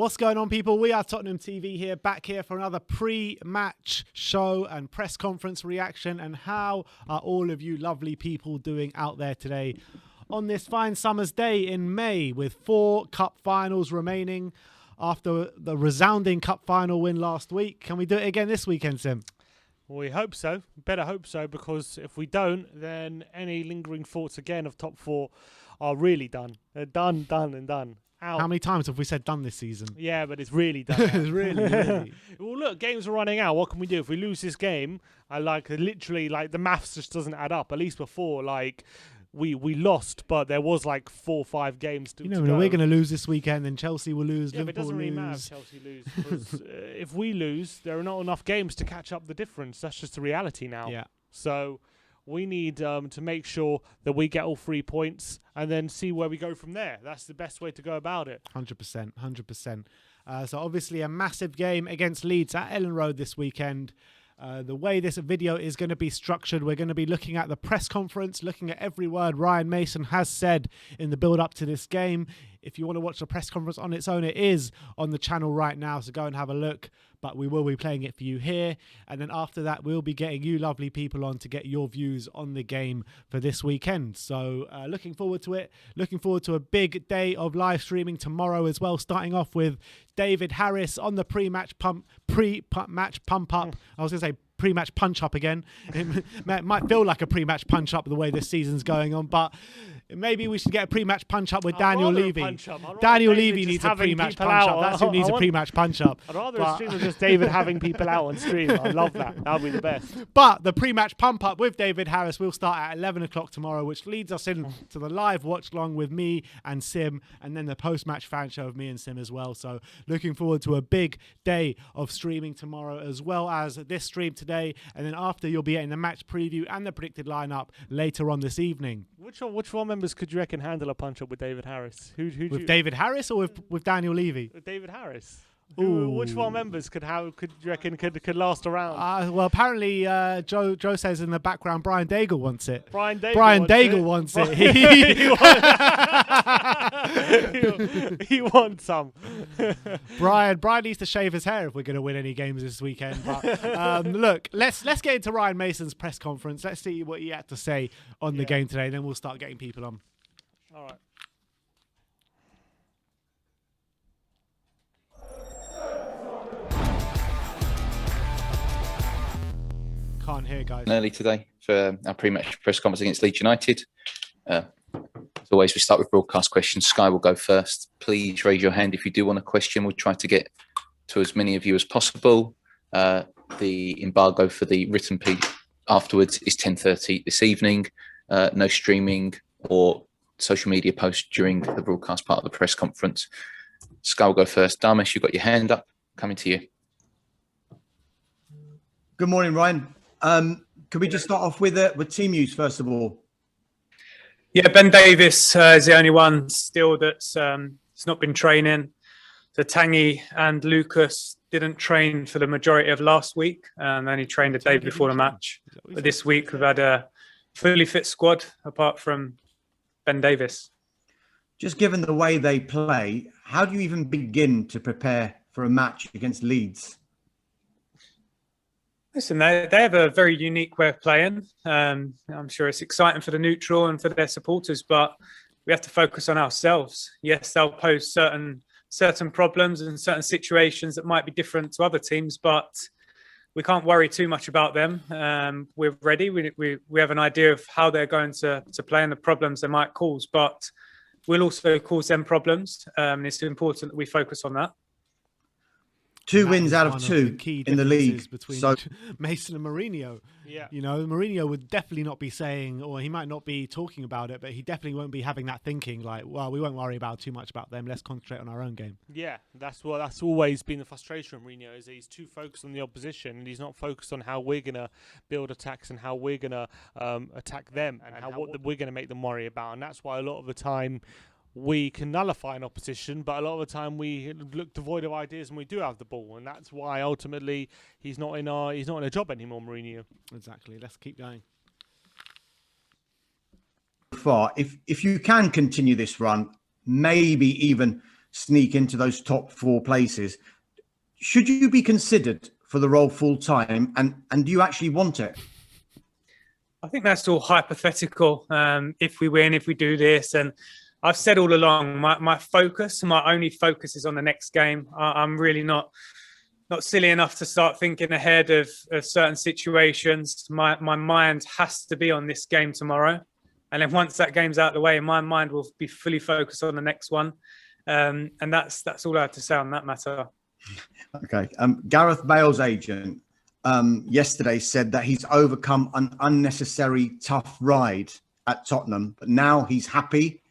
What's going on, people? We are Tottenham TV here, back here for another pre-match show and press conference reaction. And how are all of you lovely people doing out there today on this fine summer's day in May, with 4 cup finals remaining after the resounding cup final win last week? Can we do it again this weekend, Sim? We hope so. Better hope so, because if we don't, then any lingering thoughts again of top 4 are really done. They're done, and done. Out. How many times have we said done this season? Yeah, but it's really done. It's really. Well, look, games are running out. What can we do? If we lose this game, literally, the maths just doesn't add up. At least before, we lost, but there was 4 or 5 games to go. We're going to lose this weekend, then Chelsea will lose, yeah, Liverpool will lose. Yeah, but it doesn't really lose. matter if Chelsea lose, because if we lose, there are not enough games to catch up the difference. That's just the reality now. Yeah. So we need to make sure that we get all 3 points and then see where we go from there. That's the best way to go about it. 100%, 100%. So obviously a massive game against Leeds at Ellen Road this weekend. The way this video is going to be structured, we're going to be looking at the press conference, looking at every word Ryan Mason has said in the build-up to this game. If you want to watch the press conference on its own, it is on the channel right now, so go and have a look. But we will be playing it for you here. And then after that, we'll be getting you lovely people on to get your views on the game for this weekend. So looking forward to it. Looking forward to a big day of live streaming tomorrow as well, starting off with David Harris on the pre-match pump up. I was going to say pre-match punch up again. It might feel like a pre-match punch up the way this season's going on, but maybe we should get a pre-match punch up with Daniel Levy. Daniel Levy needs a pre-match punch up. That's who needs a pre-match punch up. I'd rather a stream of just David having people out on stream. I love that. That would be the best. But the pre-match pump up with David Harris will start at 11 o'clock tomorrow, which leads us into the live watch along with me and Sim, and then the post-match fan show of me and Sim as well. So looking forward to a big day of streaming tomorrow, as well as this stream today. And then after, you'll be getting the match preview and the predicted lineup later on this evening. Which one members could you reckon handle a punch up with David Harris? With David Harris or with Daniel Levy? With David Harris. Which one members could you reckon could last around? Well, apparently Joe says in the background Brian Daigle wants it. Brian Daigle wants it. He wants some. Brian needs to shave his hair if we're going to win any games this weekend. But look, let's get into Ryan Mason's press conference. Let's see what he had to say on the game today, then we'll start getting people on. All right. Can't hear, guys. Early today for our pre-match press conference against Leeds United. As always, we start with broadcast questions. Sky will go first. Please raise your hand if you do want a question. We'll try to get to as many of you as possible. The embargo for the written piece afterwards is 10:30 this evening. No streaming or social media posts during the broadcast part of the press conference. Sky will go first. Damesh, you've got your hand up. Coming to you. Good morning, Ryan. Could we just start off with team use first of all? Yeah, Ben Davis is the only one still that's not been training. So Tanguy and Lucas didn't train for the majority of last week, and only trained the day before the match. But this week we've had a fully fit squad apart from Ben Davis. Just given the way they play, how do you even begin to prepare for a match against Leeds? Listen, they have a very unique way of playing. I'm sure it's exciting for the neutral and for their supporters, but we have to focus on ourselves. Yes, they'll pose certain problems and certain situations that might be different to other teams, but we can't worry too much about them. We're ready. We have an idea of how they're going to play and the problems they might cause, but we'll also cause them problems. And it's important that we focus on that. 2 wins out of 2 in the league between so Mason and Mourinho. Yeah. You know, Mourinho would definitely not be saying, or he might not be talking about it, but he definitely won't be having that thinking like, well, we won't worry too much about them. Let's concentrate on our own game. Yeah, that's always been the frustration with Mourinho, is that he's too focused on the opposition and he's not focused on how we're gonna build attacks and how we're gonna attack them and what we're gonna make them worry about. And that's why a lot of the time we can nullify an opposition, but a lot of the time we look devoid of ideas and we do have the ball, and that's why ultimately he's not in a job anymore, Mourinho. Exactly. Let's keep going. Far, if you can continue this run, maybe even sneak into those top 4 places. Should you be considered for the role full time? And do you actually want it? I think that's all hypothetical. If we win, if we do this, and I've said all along, my only focus is on the next game. I'm really not silly enough to start thinking ahead of certain situations. My mind has to be on this game tomorrow. And then once that game's out of the way, my mind will be fully focused on the next one. And that's all I have to say on that matter. Okay. Gareth Bale's agent yesterday said that he's overcome an unnecessary tough ride at Tottenham, but now he's happy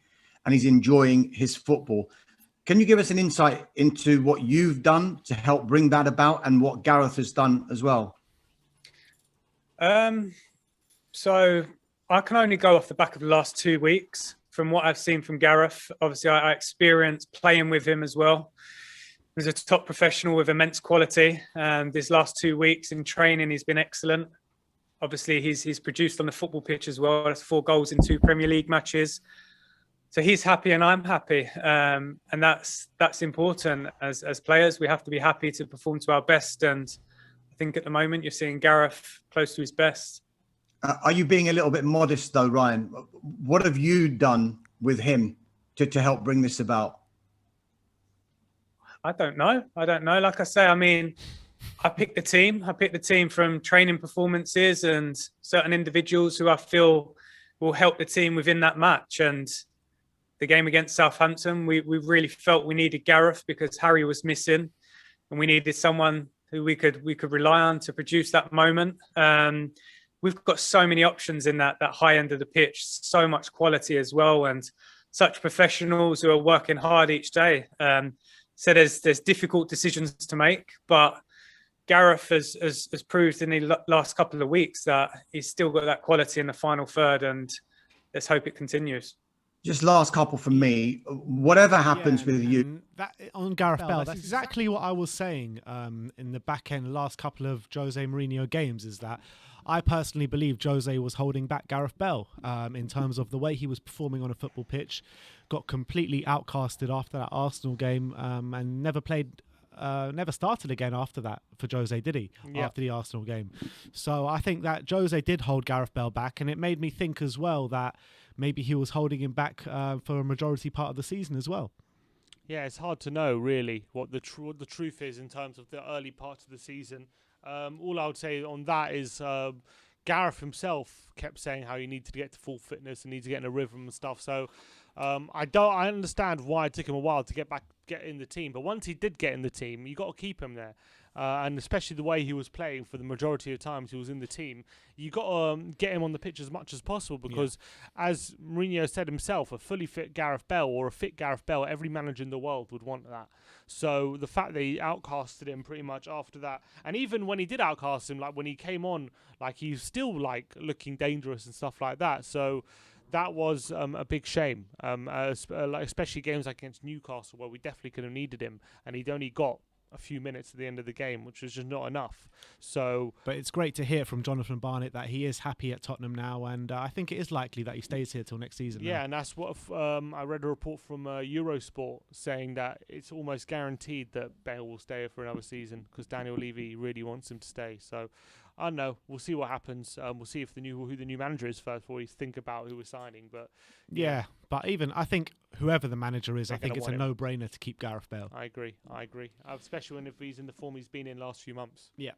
and he's enjoying his football. Can you give us an insight into what you've done to help bring that about and what Gareth has done as well? So I can only go off the back of the last 2 weeks from what I've seen from Gareth. Obviously, I experienced playing with him as well. He's a top professional with immense quality. These last 2 weeks in training, he's been excellent. Obviously, he's produced on the football pitch as well. That's 4 goals in 2 Premier League matches. So he's happy and I'm happy. And that's important. As players, we have to be happy to perform to our best. And I think at the moment, you're seeing Gareth close to his best. Are you being a little bit modest though, Ryan? What have you done with him to help bring this about? I don't know. Like I say, I mean, I picked the team. I picked the team from training performances and certain individuals who I feel will help the team within that match. And the game against Southampton, we really felt we needed Gareth because Harry was missing, and we needed someone who we could rely on to produce that moment. We've got so many options in that high end of the pitch, so much quality as well, and such professionals who are working hard each day. So there's difficult decisions to make, but Gareth has proved in the last couple of weeks that he's still got that quality in the final third, and let's hope it continues. Just last couple from me. Whatever happens with you that on Gareth Bale, that's exactly what I was saying in the back end last couple of Jose Mourinho games, is that I personally believe Jose was holding back Gareth Bale in terms of the way he was performing on a football pitch. Got completely outcasted after that Arsenal game and never started again after that for Jose, did he? Yeah. After the Arsenal game. So I think that Jose did hold Gareth Bale back, and it made me think as well that maybe he was holding him back for a majority part of the season as well. Yeah, it's hard to know really what the truth is in terms of the early parts of the season. All I would say on that is Gareth himself kept saying how he needed to get to full fitness and needs to get in a rhythm and stuff. So I understand why it took him a while to get in the team, but once he did get in the team, you got to keep him there. And especially the way he was playing for the majority of times he was in the team, you got to get him on the pitch as much as possible because, as Mourinho said himself, a fully fit Gareth Bale or a fit Gareth Bale, every manager in the world would want that. So the fact that he outcasted him pretty much after that, and even when he did outcast him, like when he came on, like he was still like looking dangerous and stuff like that. So that was a big shame, especially games like against Newcastle where we definitely could have needed him, and he'd only got a few minutes at the end of the game, which was just not enough. So, but it's great to hear from Jonathan Barnett that he is happy at Tottenham now, and I think it is likely that he stays here till next season. Yeah, now. And that's what I read a report from Eurosport saying that it's almost guaranteed that Bale will stay here for another season because Daniel Levy really wants him to stay. So I don't know. We'll see what happens. We'll see if who the new manager is first before we think about who we're signing. But yeah, but even I think whoever the manager is, I think it's a no-brainer to keep Gareth Bale. I agree. Especially if he's in the form he's been in last few months. Yeah.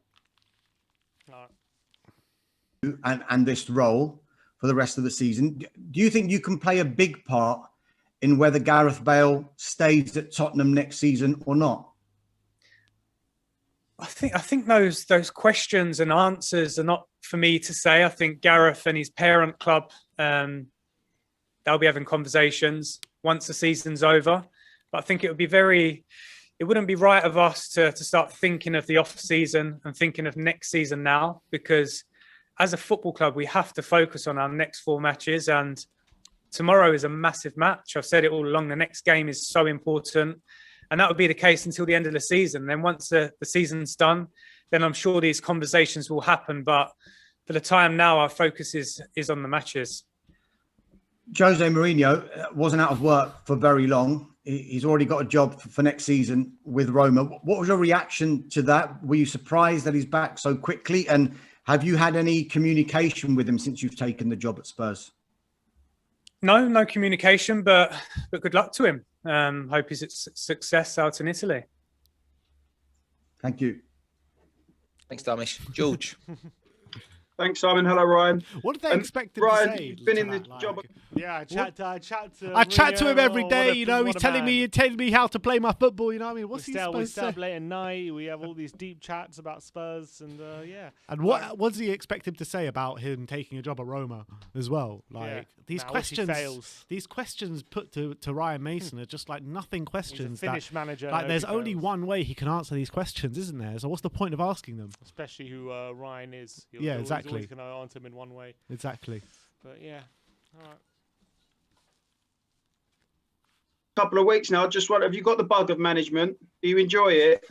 All right. And this role for the rest of the season, do you think you can play a big part in whether Gareth Bale stays at Tottenham next season or not? I think those questions and answers are not for me to say. I think Gareth and his parent club, they'll be having conversations once the season's over. But I think it wouldn't be right of us to start thinking of the off season and thinking of next season now, because as a football club, we have to focus on our next 4 matches. And tomorrow is a massive match. I've said it all along. The next game is so important. And that would be the case until the end of the season. Then once the season's done, then I'm sure these conversations will happen. But for the time now, our focus is on the matches. Jose Mourinho wasn't out of work for very long. He's already got a job for next season with Roma. What was your reaction to that? Were you surprised that he's back so quickly? And have you had any communication with him since you've taken the job at Spurs? No communication, but good luck to him. Hope he's a success out in Italy. Thank you. Thanks, Damish. George. Thanks, Simon. Hello, Ryan. What did they expect him Ryan, to say? you've been in the that, job. Yeah, I chat to him every day. You know, he's telling me how to play my football. You know what I mean? What's he supposed to say? We stay up late at night. We have all these deep chats about Spurs, and yeah. And what does he expect him to say about him taking a job at Roma as well? Like these questions put to Ryan Mason are just like nothing questions. He's a Finnish manager. Like there's only one way he can answer these questions, isn't there? So what's the point of asking them? Especially who Ryan is. Exactly. He's always going to answer him in one way. Exactly. But yeah, all right. Couple of weeks now. Just wonder, have you got the bug of management? Do you enjoy it?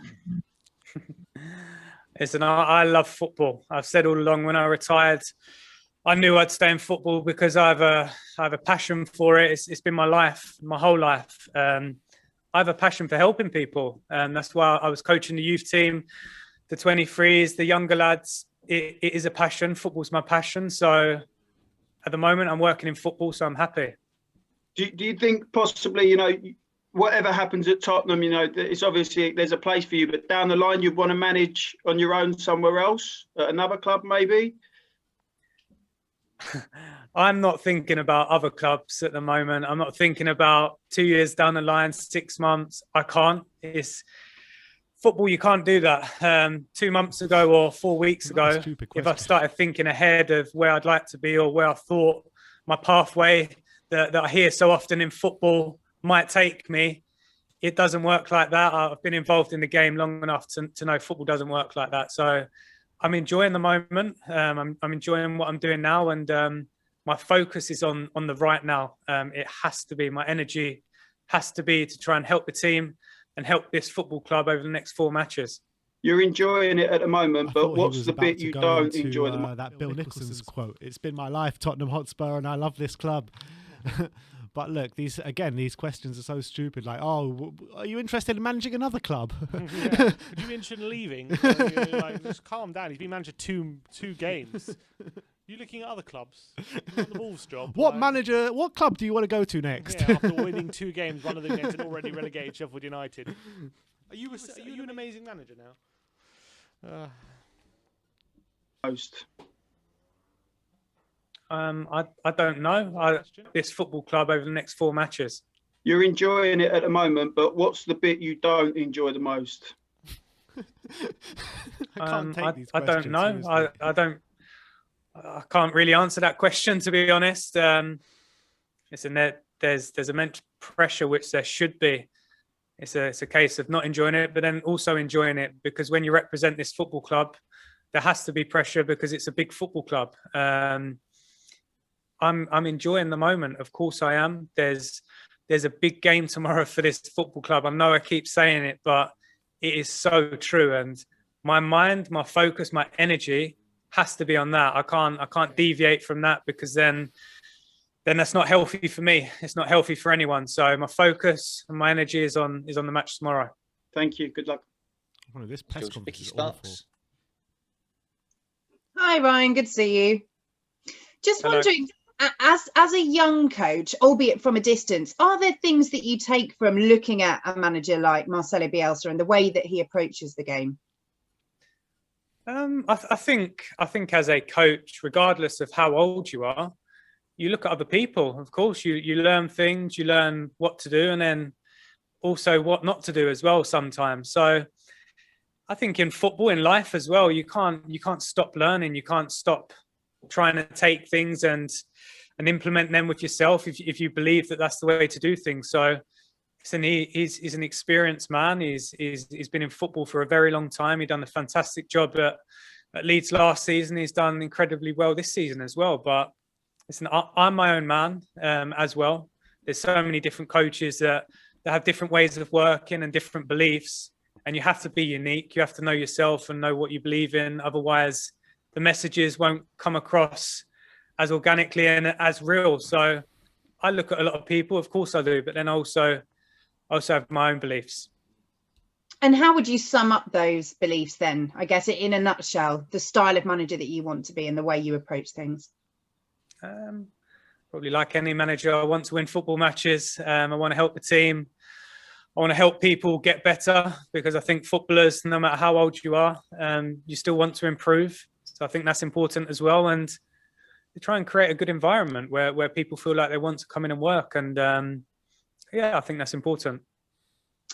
Listen, I love football. I've said all along when I retired, I knew I'd stay in football because I have a passion for it. It's been my life, my whole life. I have a passion for helping people, and that's why I was coaching the youth team, the 23s, the younger lads. It is a passion. Football's my passion. So at the moment, I'm working in football, so I'm happy. Do you think possibly, you know, whatever happens at Tottenham, you know, it's obviously there's a place for you, but down the line, you'd want to manage on your own somewhere else, at another club maybe? I'm not thinking about other clubs at the moment. I'm not thinking about 2 years down the line, 6 months. I can't. It's football. You can't do that. 2 months ago or 4 weeks ago, if I started thinking ahead of where I'd like to be or where I thought my pathway that I hear so often in football might take me, it doesn't work like that. I've been involved in the game long enough to know football doesn't work like that. So I'm enjoying the moment. I'm enjoying what I'm doing now, and my focus is on the right now. It has to be, my energy has to be to try and help the team and help this football club over the next 4 matches. You're enjoying it at the moment, but what's the bit you don't enjoy the most? That Bill Nicholson's quote. It's been my life, Tottenham Hotspur, and I love this club. But look, these questions are so stupid. Like, oh, are you interested in managing another club? Yeah. Would you be interested in leaving? Like, just calm down. He's been manager two games. You looking at other clubs? You want the Wolves job? What club do you want to go to next? Yeah, after winning 2 games, one of them against an already relegated Sheffield United. Are you an amazing manager now? Most. I don't know. This football club over the next 4 matches. You're enjoying it at the moment, but what's the bit you don't enjoy the most? I don't know. I can't really answer that question, to be honest. Listen, there's immense pressure, which there should be. It's a case of not enjoying it, but then also enjoying it, because when you represent this football club, there has to be pressure because it's a big football club. I'm enjoying the moment. Of course I am. There's a big game tomorrow for this football club. I know I keep saying it, but it is so true. And my mind, my focus, my energy has to be on that. I can't deviate from that, because then that's not healthy for me. It's not healthy for anyone. So my focus and my energy is on the match tomorrow. Thank you. Good luck. Oh, this press conference is awful. Hi, Ryan. Good to see you. Just Hello. wondering, as a young coach, albeit from a distance, are there things that you take from looking at a manager like Marcelo Bielsa and the way that he approaches the game? I think as a coach, regardless of how old you are, you look at other people. Of course, you learn things, you learn what to do, and then also what not to do as well sometimes. So I think in football, in life as well, you can't stop learning. You can't stop trying to take things and implement them with yourself if you believe that that's the way to do things. So he's an experienced man. He's been in football for a very long time. He's done a fantastic job at Leeds last season. He's done incredibly well this season as well. But listen, I'm my own man as well. There's so many different coaches that have different ways of working and different beliefs. And you have to be unique. You have to know yourself and know what you believe in. Otherwise, the messages won't come across as organically and as real. So I look at a lot of people, of course I do, but then also have my own beliefs. And how would you sum up those beliefs then? I guess in a nutshell, the style of manager that you want to be and the way you approach things. Probably like any manager, I want to win football matches. I want to help the team. I want to help people get better, because I think footballers, no matter how old you are, you still want to improve. So I think that's important as well. And to try and create a good environment where people feel like they want to come in and work. And yeah, I think that's important.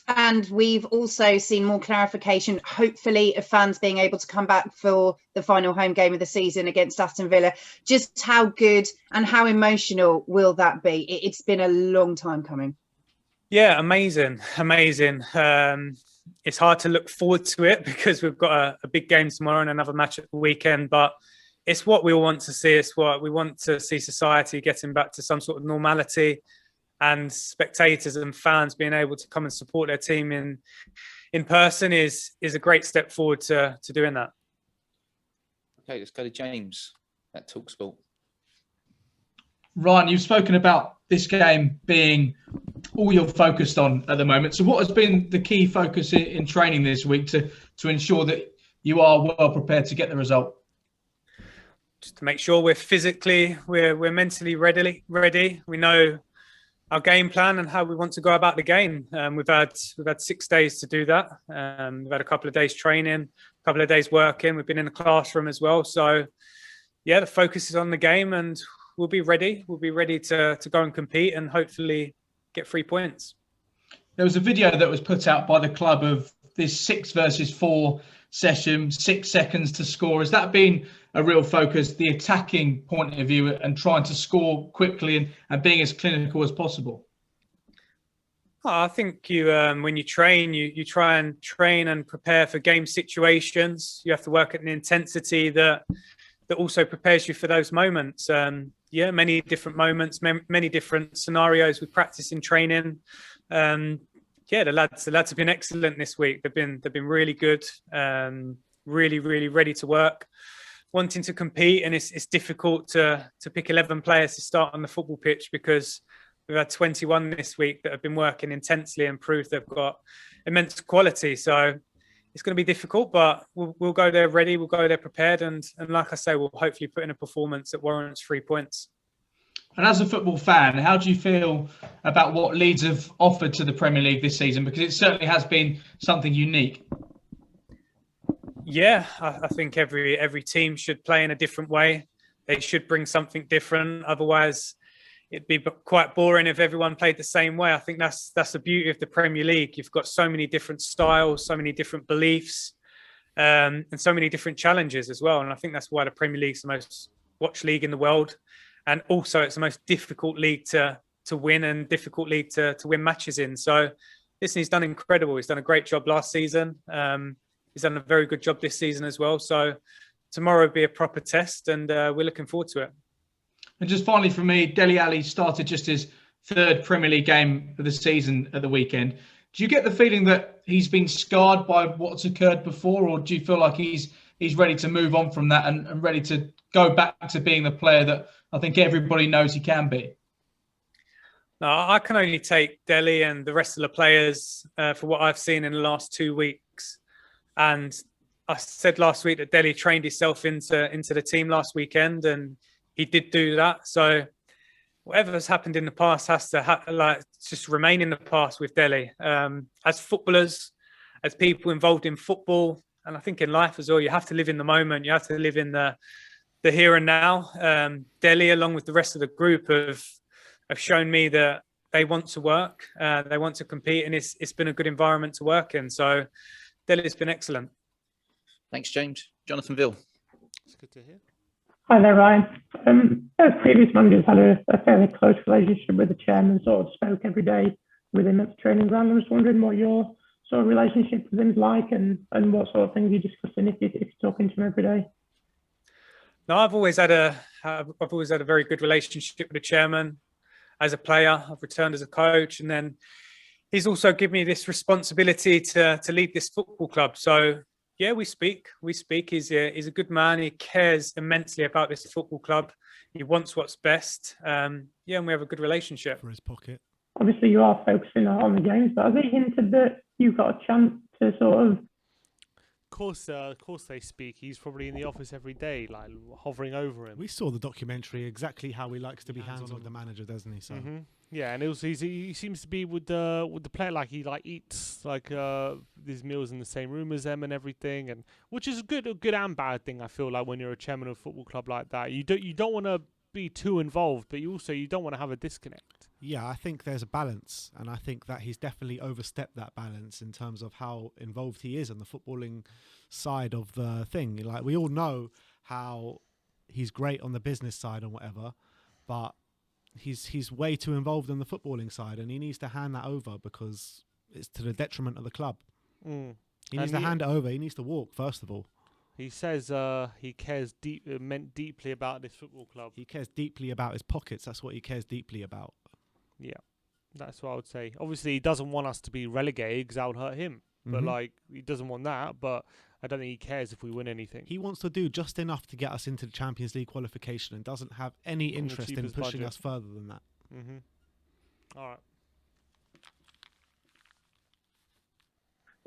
And we've also seen more clarification, hopefully, of fans being able to come back for the final home game of the season against Aston Villa. Just how good and how emotional will that be? It's been a long time coming. Yeah, amazing. It's hard to look forward to it because we've got a big game tomorrow and another match at the weekend, but it's what we all want to see. It's what we want to see, society getting back to some sort of normality, and spectators and fans being able to come and support their team in person is a great step forward to doing that. Okay, let's go to James at TalkSport. Ryan, you've spoken about this game being all you're focused on at the moment. So what has been the key focus in training this week to ensure that you are well prepared to get the result? Just to make sure we're mentally ready. We know our game plan and how we want to go about the game. We've had 6 days to do that. We've had a couple of days training, a couple of days working. We've been in the classroom as well. So yeah, the focus is on the game, and we'll be ready. We'll be ready to go and compete and hopefully get 3 points. There was a video that was put out by the club of this 6 versus 4 session, 6 seconds to score. Has that been a real focus, the attacking point of view, and trying to score quickly and being as clinical as possible? I think you, when you train, you try and train and prepare for game situations. You have to work at an intensity that also prepares you for those moments. Yeah, many different moments, many different scenarios we practice in training. Yeah, the lads have been excellent this week. They've been really good, really ready to work, wanting to compete. And it's difficult to pick 11 players to start on the football pitch, because we've had 21 this week that have been working intensely and proved they've got immense quality. So it's going to be difficult, but we'll go there ready. We'll go there prepared. And like I say, we'll hopefully put in a performance that warrants 3 points. And as a football fan, how do you feel about what Leeds have offered to the Premier League this season? Because it certainly has been something unique. Yeah, I think every team should play in a different way. They should bring something different. Otherwise, it'd be quite boring if everyone played the same way. I think that's the beauty of the Premier League. You've got so many different styles, so many different beliefs, and so many different challenges as well. And I think that's why the Premier League's the most watched league in the world. And also it's the most difficult league to win and difficult league to win matches in. So listen, he's done incredible. He's done a great job last season. He's done a very good job this season as well. So tomorrow will be a proper test, and we're looking forward to it. And just finally for me, Dele Alli started just his 3rd Premier League game of the season at the weekend. Do you get the feeling that he's been scarred by what's occurred before, or do you feel like he's ready to move on from that and ready to go back to being the player that I think everybody knows he can be? No, I can only take Dele and the rest of the players for what I've seen in the last 2 weeks. And I said last week that Dele trained himself into the team last weekend, and he did do that. So whatever has happened in the past has to just remain in the past with Dele. As footballers, as people involved in football, and I think in life as well, you have to live in the moment. You have to live in the here and now. Dele, along with the rest of the group, have shown me that they want to work, they want to compete, and it's been a good environment to work in. So Dele's been excellent. Thanks, James. Jonathan Ville. It's good to hear. Hi there, Ryan. As previous managers had a fairly close relationship with the chairman, sort of spoke every day with him at the training ground. I was wondering what your sort of relationship with him is like, and what sort of things you're discussing if you're talking to him every day. No, I've always had a very good relationship with the chairman. As a player, I've returned as a coach, and then he's also given me this responsibility to lead this football club. So Yeah, we speak. He's a good man. He cares immensely about this football club. He wants what's best. And we have a good relationship. For his pocket. Obviously, you are focusing on the games, but have they hinted that you've got a chance to sort of? Of course they speak. He's probably in the office every day, like hovering over him. We saw the documentary, exactly how he likes to be hands-on with the manager, doesn't he? So. Mm-hmm. Yeah, and also he seems to be with the player, like he eats these meals in the same room as them and everything, and which is a good and bad thing. I feel like when you're a chairman of a football club like that, you don't want to be too involved, but you don't want to have a disconnect. Yeah, I think there's a balance, and I think that he's definitely overstepped that balance in terms of how involved he is on the footballing side of the thing. Like, we all know how he's great on the business side and whatever, but he's way too involved in the footballing side, and he needs to hand that over because it's to the detriment of the club. He needs to hand it over. He needs to walk, first of all. He says he cares deeply about this football club. He cares deeply about his pockets. That's what he cares deeply about. Yeah, that's what I would say. Obviously, he doesn't want us to be relegated because that would hurt him. But he doesn't want that. But I don't think he cares if we win anything. He wants to do just enough to get us into the Champions League qualification and doesn't have any interest in pushing us further than that. All right.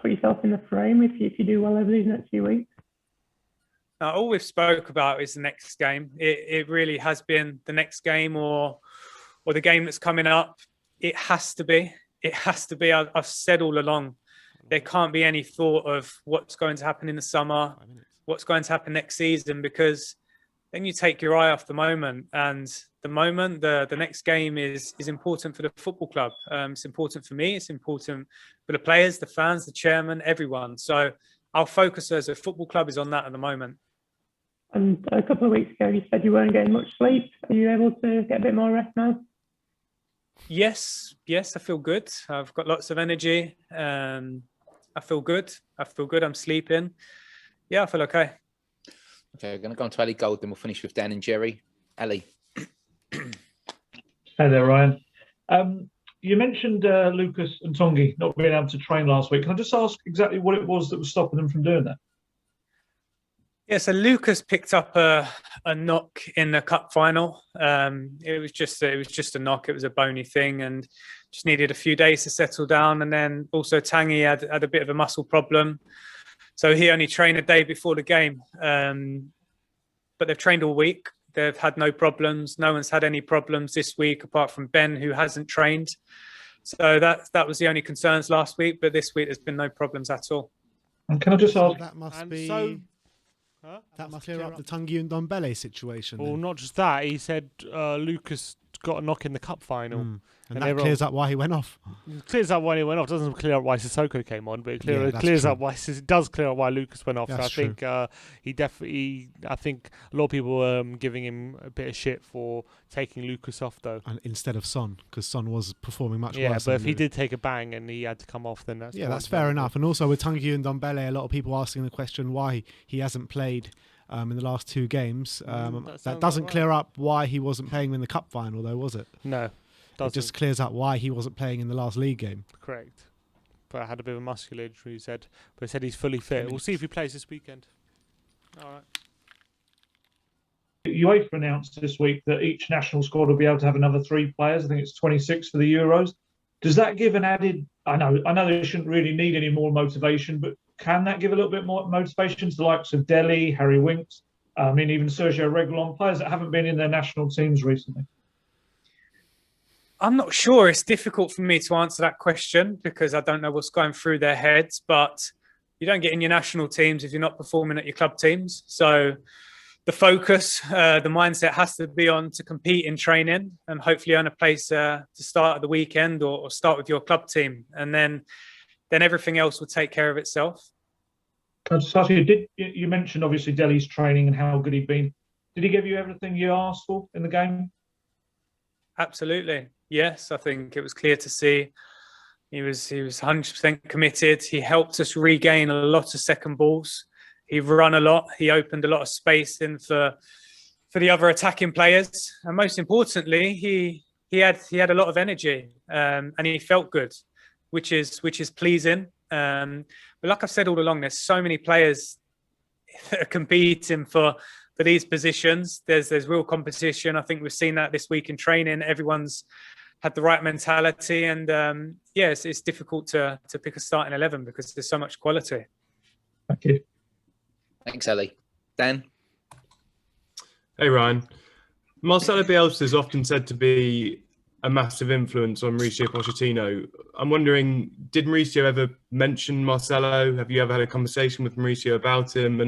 Put yourself in the frame if you do well over these next few weeks. All we've spoke about is the next game. It really has been the next game or the game that's coming up. It has to be. I've said all along, there can't be any thought of what's going to happen in the summer, what's going to happen next season, because then you take your eye off the moment. And the moment, the next game is important for the football club. It's important for me. It's important for the players, the fans, the chairman, everyone. So our focus as a football club is on that at the moment. And a couple of weeks ago, you said you weren't getting much sleep. Are you able to get a bit more rest now? Yes, I feel good. I've got lots of energy. I feel good. I'm sleeping. Yeah, I feel okay. Okay, we're going to go on to Ali Gold, then we'll finish with Dan and Jerry. Ali. Hey there, Ryan. You mentioned Lucas and Tongi not being able to train last week. Can I just ask exactly what it was that was stopping them from doing that? Yeah, so Lucas picked up a knock in the cup final. It was just a knock. It was a bony thing, and just needed a few days to settle down. And then also Tangi had a bit of a muscle problem, so he only trained a day before the game. But they've trained all week. They've had no problems. No one's had any problems this week apart from Ben, who hasn't trained. So that was the only concerns last week. But this week there's been no problems at all. And can I just ask? That must be. That must clear up the Tanguy and Dombele situation. Well, then. not just that. He said Lucas got a knock in the cup final. And that clears up why he went off. It clears up why he went off. Doesn't clear up why Sissoko came on, but it clears up why it does clear up why Lucas went off. That's so I think he definitely. I think a lot of people were giving him a bit of shit for taking Lucas off though, and instead of Son, because Son was performing much worse. Yeah, but if he did take a bang and he had to come off, then that's fair enough. And also with Tanguy and Dombele, a lot of people asking the question why he hasn't played in the last two games. That doesn't clear up why he wasn't playing in the cup final, though, was it? No. It just clears up why he wasn't playing in the last league game. Correct. But I had a bit of a muscular injury, he said. But he said he's fully fit. We'll see if he plays this weekend. All right. UEFA announced this week that each national squad will be able to have another 3 players. I think it's 26 for the Euros. Does that give an added... I know they shouldn't really need any more motivation, but can that give a little bit more motivation to the likes of Dele, Harry Winks, even Sergio Reguilon, players that haven't been in their national teams recently? I'm not sure. It's difficult for me to answer that question because I don't know what's going through their heads, but you don't get in your national teams if you're not performing at your club teams. So the focus, the mindset has to be on to compete in training and hopefully earn a place to start at the weekend or start with your club team. And then everything else will take care of itself. You mentioned obviously Dele's training and how good he'd been. Did he give you everything you asked for in the game? Absolutely. Yes, I think it was clear to see he was 100% committed. He helped us regain a lot of second balls. He ran a lot. He opened a lot of space in for the other attacking players. And most importantly, he had a lot of energy and he felt good, which is pleasing. But like I've said all along, there's so many players that are competing for these positions. There's real competition. I think we've seen that this week in training. Everyone's had the right mentality, and it's difficult to pick a starting 11 because there's so much quality. Thank you. Thanks, Ellie. Dan? Hey, Ryan. Marcelo Bielsa is often said to be a massive influence on Mauricio Pochettino. I'm wondering, did Mauricio ever mention Marcelo? Have you ever had a conversation with Mauricio about him?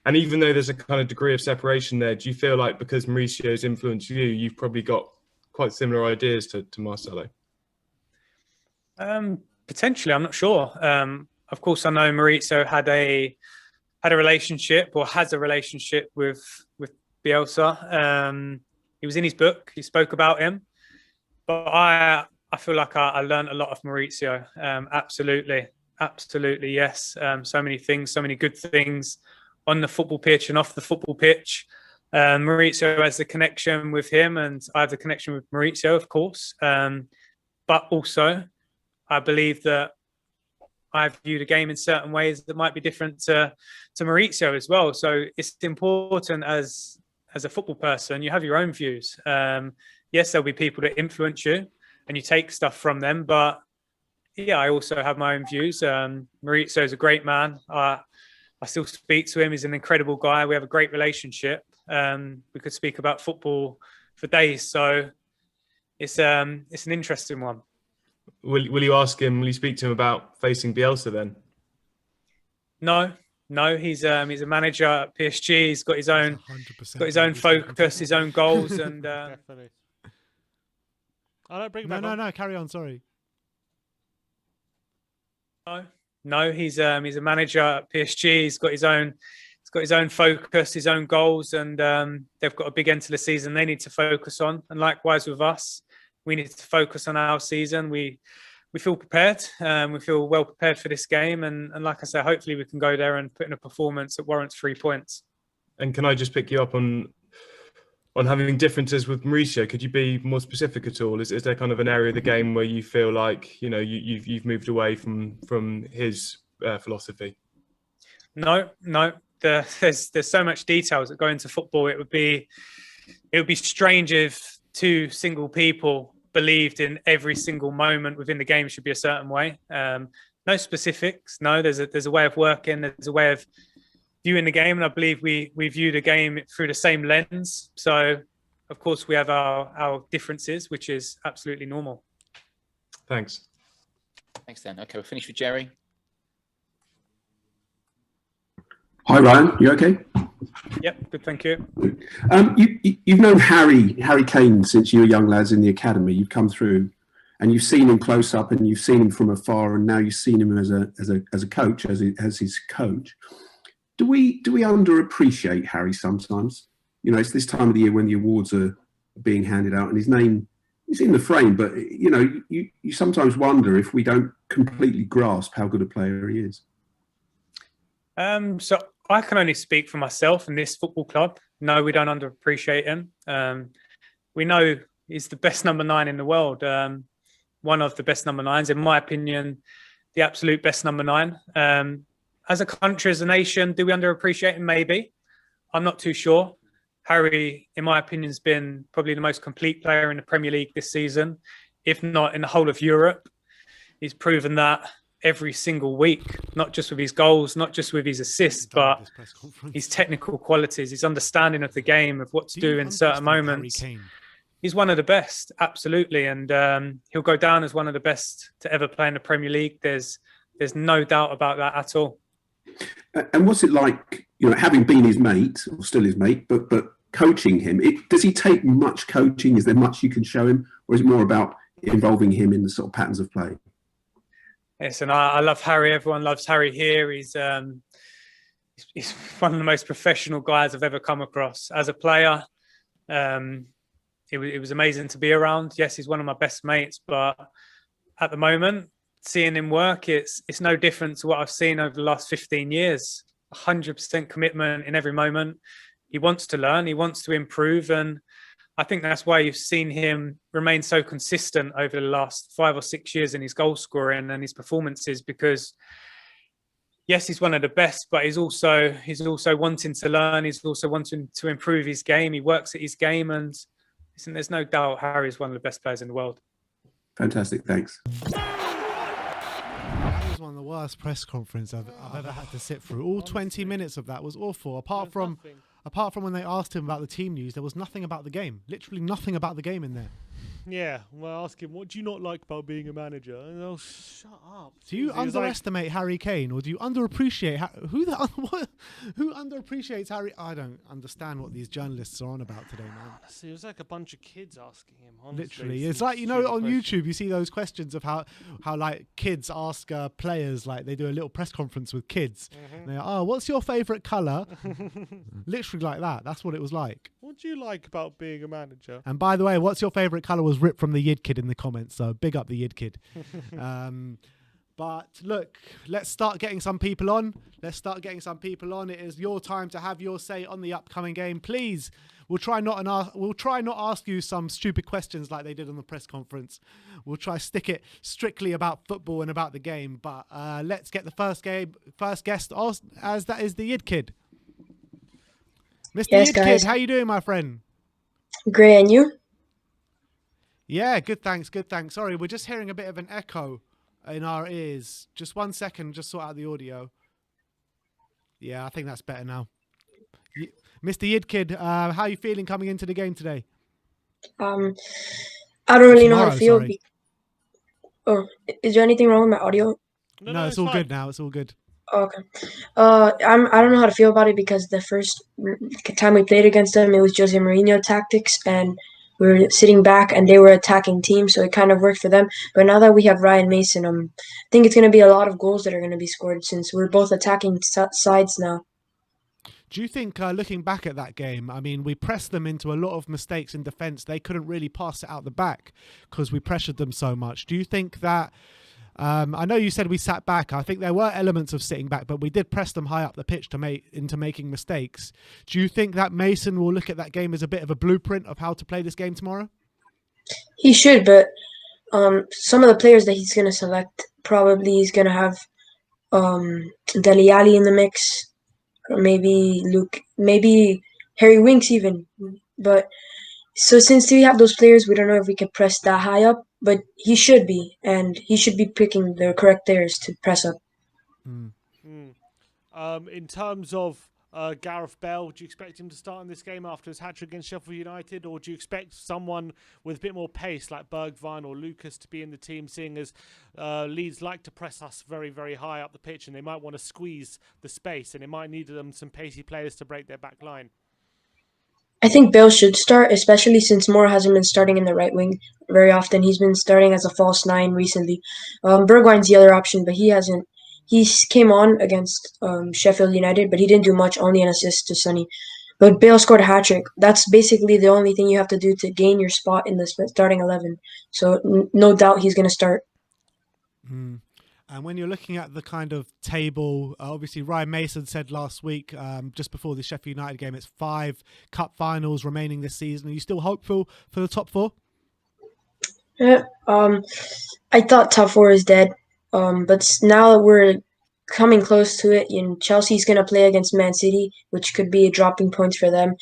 And even though there's a kind of degree of separation there, do you feel like because Mauricio's influenced you, you've probably got quite similar ideas to Marcelo? Potentially, I'm not sure. Of course, I know Mauricio had a relationship, or has a relationship with Bielsa. He was in his book. He spoke about him. But I feel like I learned a lot of Mauricio. Absolutely, yes. So many things, so many good things on the football pitch and off the football pitch. Mauricio has the connection with him, and I have the connection with Mauricio, of course. But also, I believe that I view the game in certain ways that might be different to Mauricio as well. So it's important as a football person, you have your own views. Yes, there'll be people that influence you and you take stuff from them, but yeah, I also have my own views. Mauricio is a great man. I still speak to him. He's an incredible guy. We have a great relationship. We could speak about football for days. So it's an interesting one. Will you ask him? Will you speak to him about facing Bielsa then? No. He's a manager at PSG. He's got his own focus, his own goals, and Definitely. I don't bring No. Carry on. Sorry. No. He's a manager at PSG. He's got his own focus, his own goals, and they've got a big end to the season they need to focus on. And likewise with us, we need to focus on our season. We feel prepared. We feel well prepared for this game, and like I said, hopefully we can go there and put in a performance that warrants 3 points. And can I just pick you up on having differences with Mauricio? Could you be more specific at all? Is there kind of an area of the game where you feel like you've moved away from his philosophy? No. There's so much details that go into football. It would be strange if two single people believed in every single moment within the game should be a certain way. No specifics. No, there's a way of working. There's a way of viewing the game, and I believe we view the game through the same lens. So, of course, we have our differences, which is absolutely normal. Thanks, Dan. Okay, we'll finish with Jerry. Hi, Ryan. You okay? Yep, good, thank you. You've known Harry Kane since you were young lads in the academy. You've come through, and you've seen him close up, and you've seen him from afar, and now you've seen him as a coach, as his coach. Do we underappreciate Harry sometimes? It's this time of the year when the awards are being handed out, and his name is in the frame. But you sometimes wonder if we don't completely grasp how good a player he is. So I can only speak for myself and this football club. No, we don't underappreciate him. We know he's the best number 9 in the world. One of the best number 9s, in my opinion, the absolute best number 9. As a country, as a nation, do we underappreciate him? Maybe. I'm not too sure. Harry, in my opinion, has been probably the most complete player in the Premier League this season, if not in the whole of Europe. He's proven that every single week, not just with his goals, not just with his assists, but his technical qualities, his understanding of the game, of what to do in certain moments. He's one of the best, absolutely. And he'll go down as one of the best to ever play in the Premier League. There's no doubt about that at all. And what's it like, having been his mate, or still his mate, but coaching him? Does he take much coaching? Is there much you can show him? Or is it more about involving him in the sort of patterns of play? Yes, and I love Harry. Everyone loves Harry here. He's one of the most professional guys I've ever come across. As a player, it was amazing to be around. Yes, he's one of my best mates, but at the moment, seeing him work, it's no different to what I've seen over the last 15 years. 100% commitment in every moment. He wants to learn. He wants to improve, and I think that's why you've seen him remain so consistent over the last 5 or 6 years in his goal scoring and his performances, because yes, he's one of the best, but he's also wanting to learn. He's also wanting to improve his game. He works at his game, and listen, there's no doubt Harry is one of the best players in the world. Fantastic. Thanks. That was one of the worst press conferences I've ever had to sit through. All 20 minutes of that was awful. Apart from when they asked him about the team news, there was nothing about the game. Literally nothing about the game in there. Yeah, well, ask him, what do you not like about being a manager? And they'll shut up. Do you underestimate Harry Kane, or do you underappreciate who underappreciates Harry? I don't understand what these journalists are on about today, man. See, it was like a bunch of kids asking him. Honestly, literally, it's like, you know, on YouTube you see those questions of how like kids ask players, like they do a little press conference with kids. And they're, oh, what's your favourite colour? Literally like that. That's what it was like. What do you like about being a manager? And by the way, what's your favourite colour was ripped from the Yid Kid in the comments, so big up the Yid Kid. But look, let's start getting some people on. It is your time to have your say on the upcoming game. Please, we'll try not ask you some stupid questions like they did on the press conference. We'll try stick it strictly about football and about the game. But let's get the first guest, as that is the Yid Kid. Mr. Yes, Yid guys. Kid, how you doing, my friend? Great, and you? Yeah, good, thanks. Sorry, we're just hearing a bit of an echo in our ears. Just 1 second, just sort out the audio. Yeah, I think that's better now. Mr. Yid Kid, how are you feeling coming into the game today? I don't really know how to feel. Sorry. Oh, is there anything wrong with my audio? No, it's all good now. It's all good. Okay. I don't know how to feel about it because the first time we played against them, it was Jose Mourinho tactics, and we were sitting back and they were attacking team, so it kind of worked for them. But now that we have Ryan Mason, I think it's going to be a lot of goals that are going to be scored since we're both attacking sides now. Do you think, looking back at that game, I mean, we pressed them into a lot of mistakes in defence. They couldn't really pass it out the back because we pressured them so much. Do you think that, I know you said we sat back. I think there were elements of sitting back, but we did press them high up the pitch into making mistakes. Do you think that Mason will look at that game as a bit of a blueprint of how to play this game tomorrow? He should, but some of the players that he's going to select, probably he's going to have Dele Alli in the mix, or maybe Luke, maybe Harry Winks even. But so since we have those players, we don't know if we can press that high up, but he should be, and he should be picking the correct players to press up. In terms of Gareth Bale, do you expect him to start in this game after his hat-trick against Sheffield United, or do you expect someone with a bit more pace like Bergwijn or Lucas to be in the team, seeing as Leeds like to press us very, very high up the pitch, and they might want to squeeze the space, and it might need them some pacey players to break their back line? I think Bale should start, especially since Moore hasn't been starting in the right wing very often. He's been starting as a false nine recently. Bergwijn's the other option, but he hasn't. He came on against Sheffield United, but he didn't do much, only an assist to Sonny. But Bale scored a hat-trick. That's basically the only thing you have to do to gain your spot in the starting 11. So no doubt he's going to start. And when you're looking at the kind of table, obviously Ryan Mason said last week, just before the Sheffield United game, it's 5 cup finals remaining this season. Are you still hopeful for the top 4? Yeah, I thought top 4 is dead. But now that we're coming close to it, Chelsea's going to play against Man City, which could be a dropping point for them.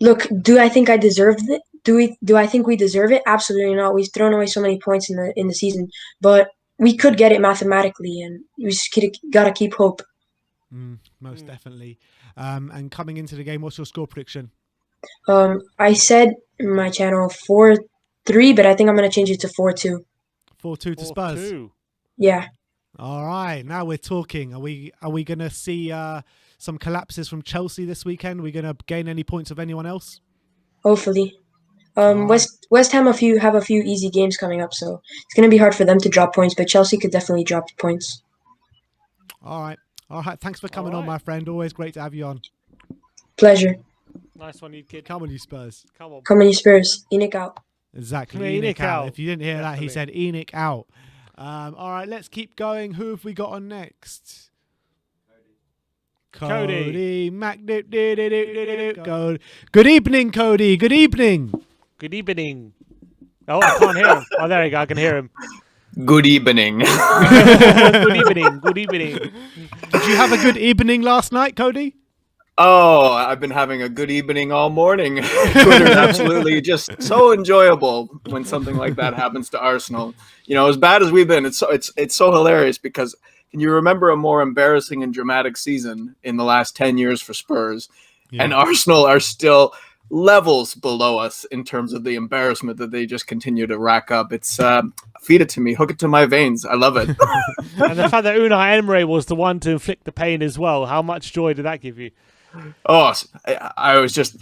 Look, do I think I deserved it? Do I think we deserve it? Absolutely not. We've thrown away so many points in the season, but we could get it mathematically, and we just gotta keep hope. Most definitely. And coming into the game, what's your score prediction? I said in my channel 4-3, but I think I'm gonna change it to 4-2. 4-2 to Spurs. Yeah. All right, now we're talking. Are we gonna see some collapses from Chelsea this weekend? Are we gonna gain any points of anyone else? Hopefully. West Ham have a few easy games coming up, so it's going to be hard for them to drop points, but Chelsea could definitely drop points. All right. Thanks for coming on, my friend. Always great to have you on. Pleasure. Nice one, Yid Kid. Come on, you Spurs. Come on, you Spurs. Enoch out. Exactly. Enoch out. If you didn't hear that, he said Enoch out. All right, let's keep going. Who have we got on next? Cody Mac. Good evening, Cody. Good evening. Good evening. Oh, I can't hear him. Oh, there you go. I can hear him. Good evening. Good evening. Good evening. Did you have a good evening last night, Cody? Oh, I've been having a good evening all morning. Twitter's absolutely just so enjoyable when something like that happens to Arsenal. You know, as bad as we've been, it's so hilarious because can you remember a more embarrassing and dramatic season in the last 10 years for Spurs? Yeah. And Arsenal are still levels below us in terms of the embarrassment that they just continue to rack up. It's feed it to me, hook it to my veins. I love it. And the fact that Unai Emery was the one to inflict the pain as well. How much joy did that give you? Oh, I was just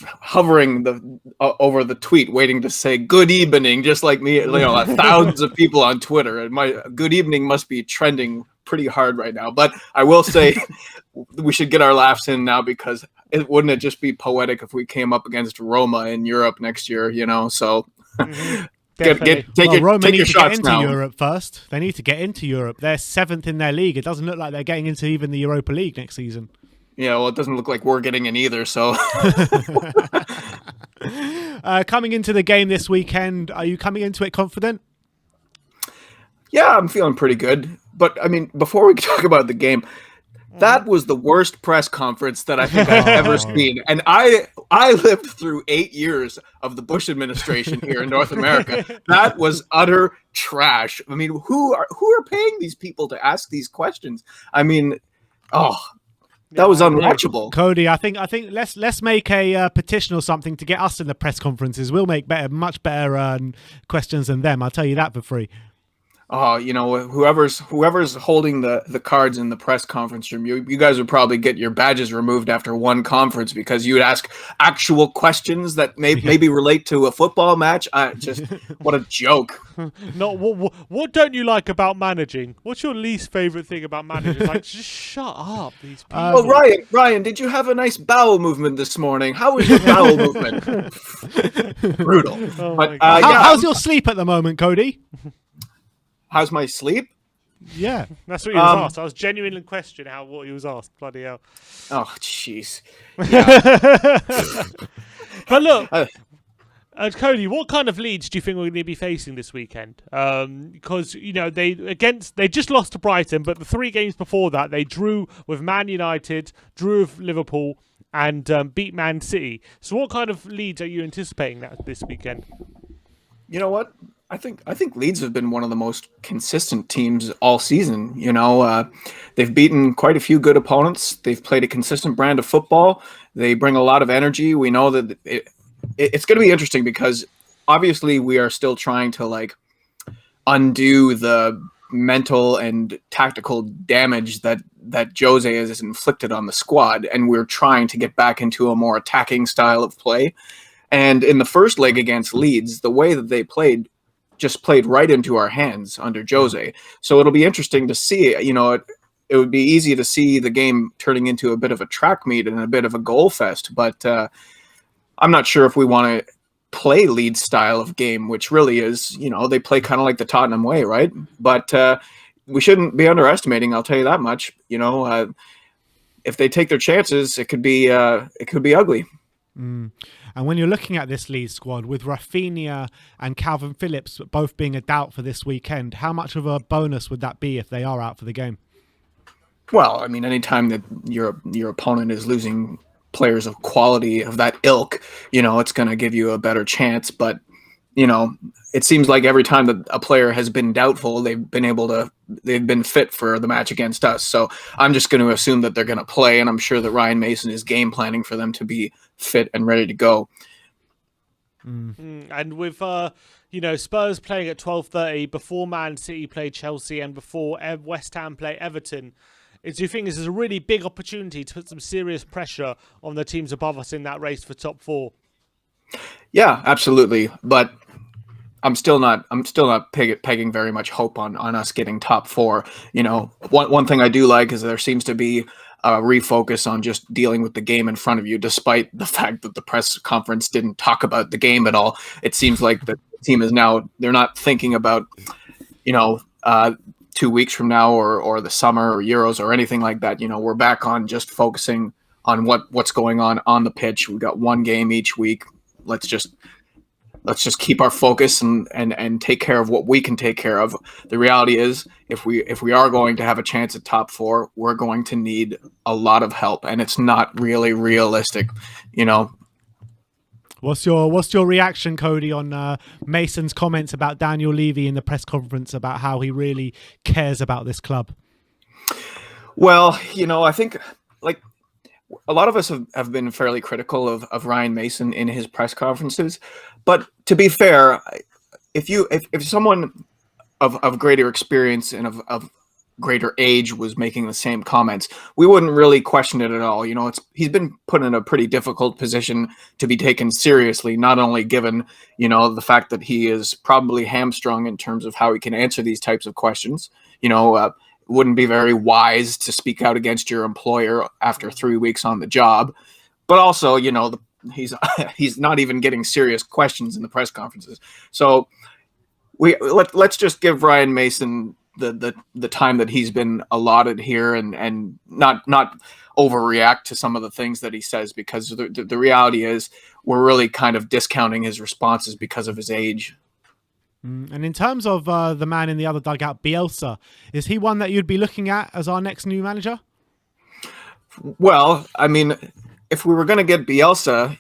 hovering over the tweet, waiting to say good evening, just like me. You know, thousands of people on Twitter, and my good evening must be trending pretty hard right now. But I will say, we should get our laughs in now because wouldn't it just be poetic if we came up against Roma in Europe next year? You know, so. Roma need to get into now. Europe first. They need to get into Europe. They're 7th in their league. It doesn't look like they're getting into even the Europa League next season. Yeah, well, it doesn't look like we're getting in either, so. Coming into the game this weekend, are you coming into it confident? Yeah, I'm feeling pretty good. But, I mean, before we talk about the game, that was the worst press conference that I think I've ever seen. And I lived through 8 years of the Bush administration here in North America. That was utter trash. I mean, who are paying these people to ask these questions? I mean, that was unwatchable. Cody, I think let's make a petition or something to get us in the press conferences. We'll make much better questions than them. I'll tell you that for free. Oh, you know, whoever's holding the cards in the press conference room, you guys would probably get your badges removed after one conference because you would ask actual questions that maybe relate to a football match. What a joke. No, what don't you like about managing? What's your least favorite thing about managing? It's like, just shut up, these people. Oh, Ryan, did you have a nice bowel movement this morning? How was your bowel movement? Brutal. Oh but, how's your sleep at the moment, Cody? How's my sleep? Yeah. That's what he was asked. I was genuinely questioning what he was asked. Bloody hell. Oh, jeez. Yeah. But look, Cody, what kind of Leeds do you think we're going to be facing this weekend? Because, you know, they just lost to Brighton, but the 3 games before that, they drew with Man United, drew with Liverpool, and beat Man City. So what kind of Leeds are you anticipating this weekend? You know what? I think Leeds have been one of the most consistent teams all season. You know, they've beaten quite a few good opponents. They've played a consistent brand of football. They bring a lot of energy. We know that it's going to be interesting because obviously we are still trying to undo the mental and tactical damage that Jose has inflicted on the squad, and we're trying to get back into a more attacking style of play. And in the first leg against Leeds, the way that they played just played right into our hands under Jose. So it'll be interesting to see. You know, it would be easy to see the game turning into a bit of a track meet and a bit of a goal fest. But I'm not sure if we want to play Leeds style of game, which really is, you know, they play kind of like the Tottenham way, right? But we shouldn't be underestimating. I'll tell you that much. You know, if they take their chances, it could be ugly. Mm. And when you're looking at this Leeds squad with Rafinha and Calvin Phillips both being a doubt for this weekend, how much of a bonus would that be if they are out for the game? Well, I mean, anytime that your opponent is losing players of quality of that ilk, you know, it's going to give you a better chance. But, you know, it seems like every time that a player has been doubtful, they've been fit for the match against us. So I'm just going to assume that they're going to play, and I'm sure that Ryan Mason is game planning for them to be fit and ready to go. And with you know, Spurs playing at 12:30 before Man City play Chelsea and before West Ham play Everton, do you think this is a really big opportunity to put some serious pressure on the teams above us in that race for top 4? Yeah, absolutely. But I'm still not pegging very much hope on us getting top 4. You know, one thing I do like is there seems to be a refocus on just dealing with the game in front of you, despite the fact that the press conference didn't talk about the game at all. It seems like the team is now, they're not thinking about, you know, 2 weeks from now or the summer or Euros or anything like that. You know, we're back on just focusing on what's going on the pitch. We've got one game each week. Let's just let's just keep our focus and take care of what we can take care of. The reality is, if we are going to have a chance at top 4, we're going to need a lot of help, and it's not really realistic, you know. What's your reaction, Cody, on Mason's comments about Daniel Levy in the press conference about how he really cares about this club? Well, you know, I think like a lot of us have been fairly critical of Ryan Mason in his press conferences, but to be fair, if someone of greater experience and of greater age was making the same comments, we wouldn't really question it at all. You know, he's been put in a pretty difficult position to be taken seriously, not only given, you know, the fact that he is probably hamstrung in terms of how he can answer these types of questions. You know, it wouldn't be very wise to speak out against your employer after 3 weeks on the job, but also, you know, he's not even getting serious questions in the press conferences. So let's just give Ryan Mason the time that he's been allotted here and not overreact to some of the things that he says, because the reality is we're really kind of discounting his responses because of his age. And in terms of the man in the other dugout, Bielsa, is he one that you'd be looking at as our next new manager? Well, I mean, if we were going to get Bielsa,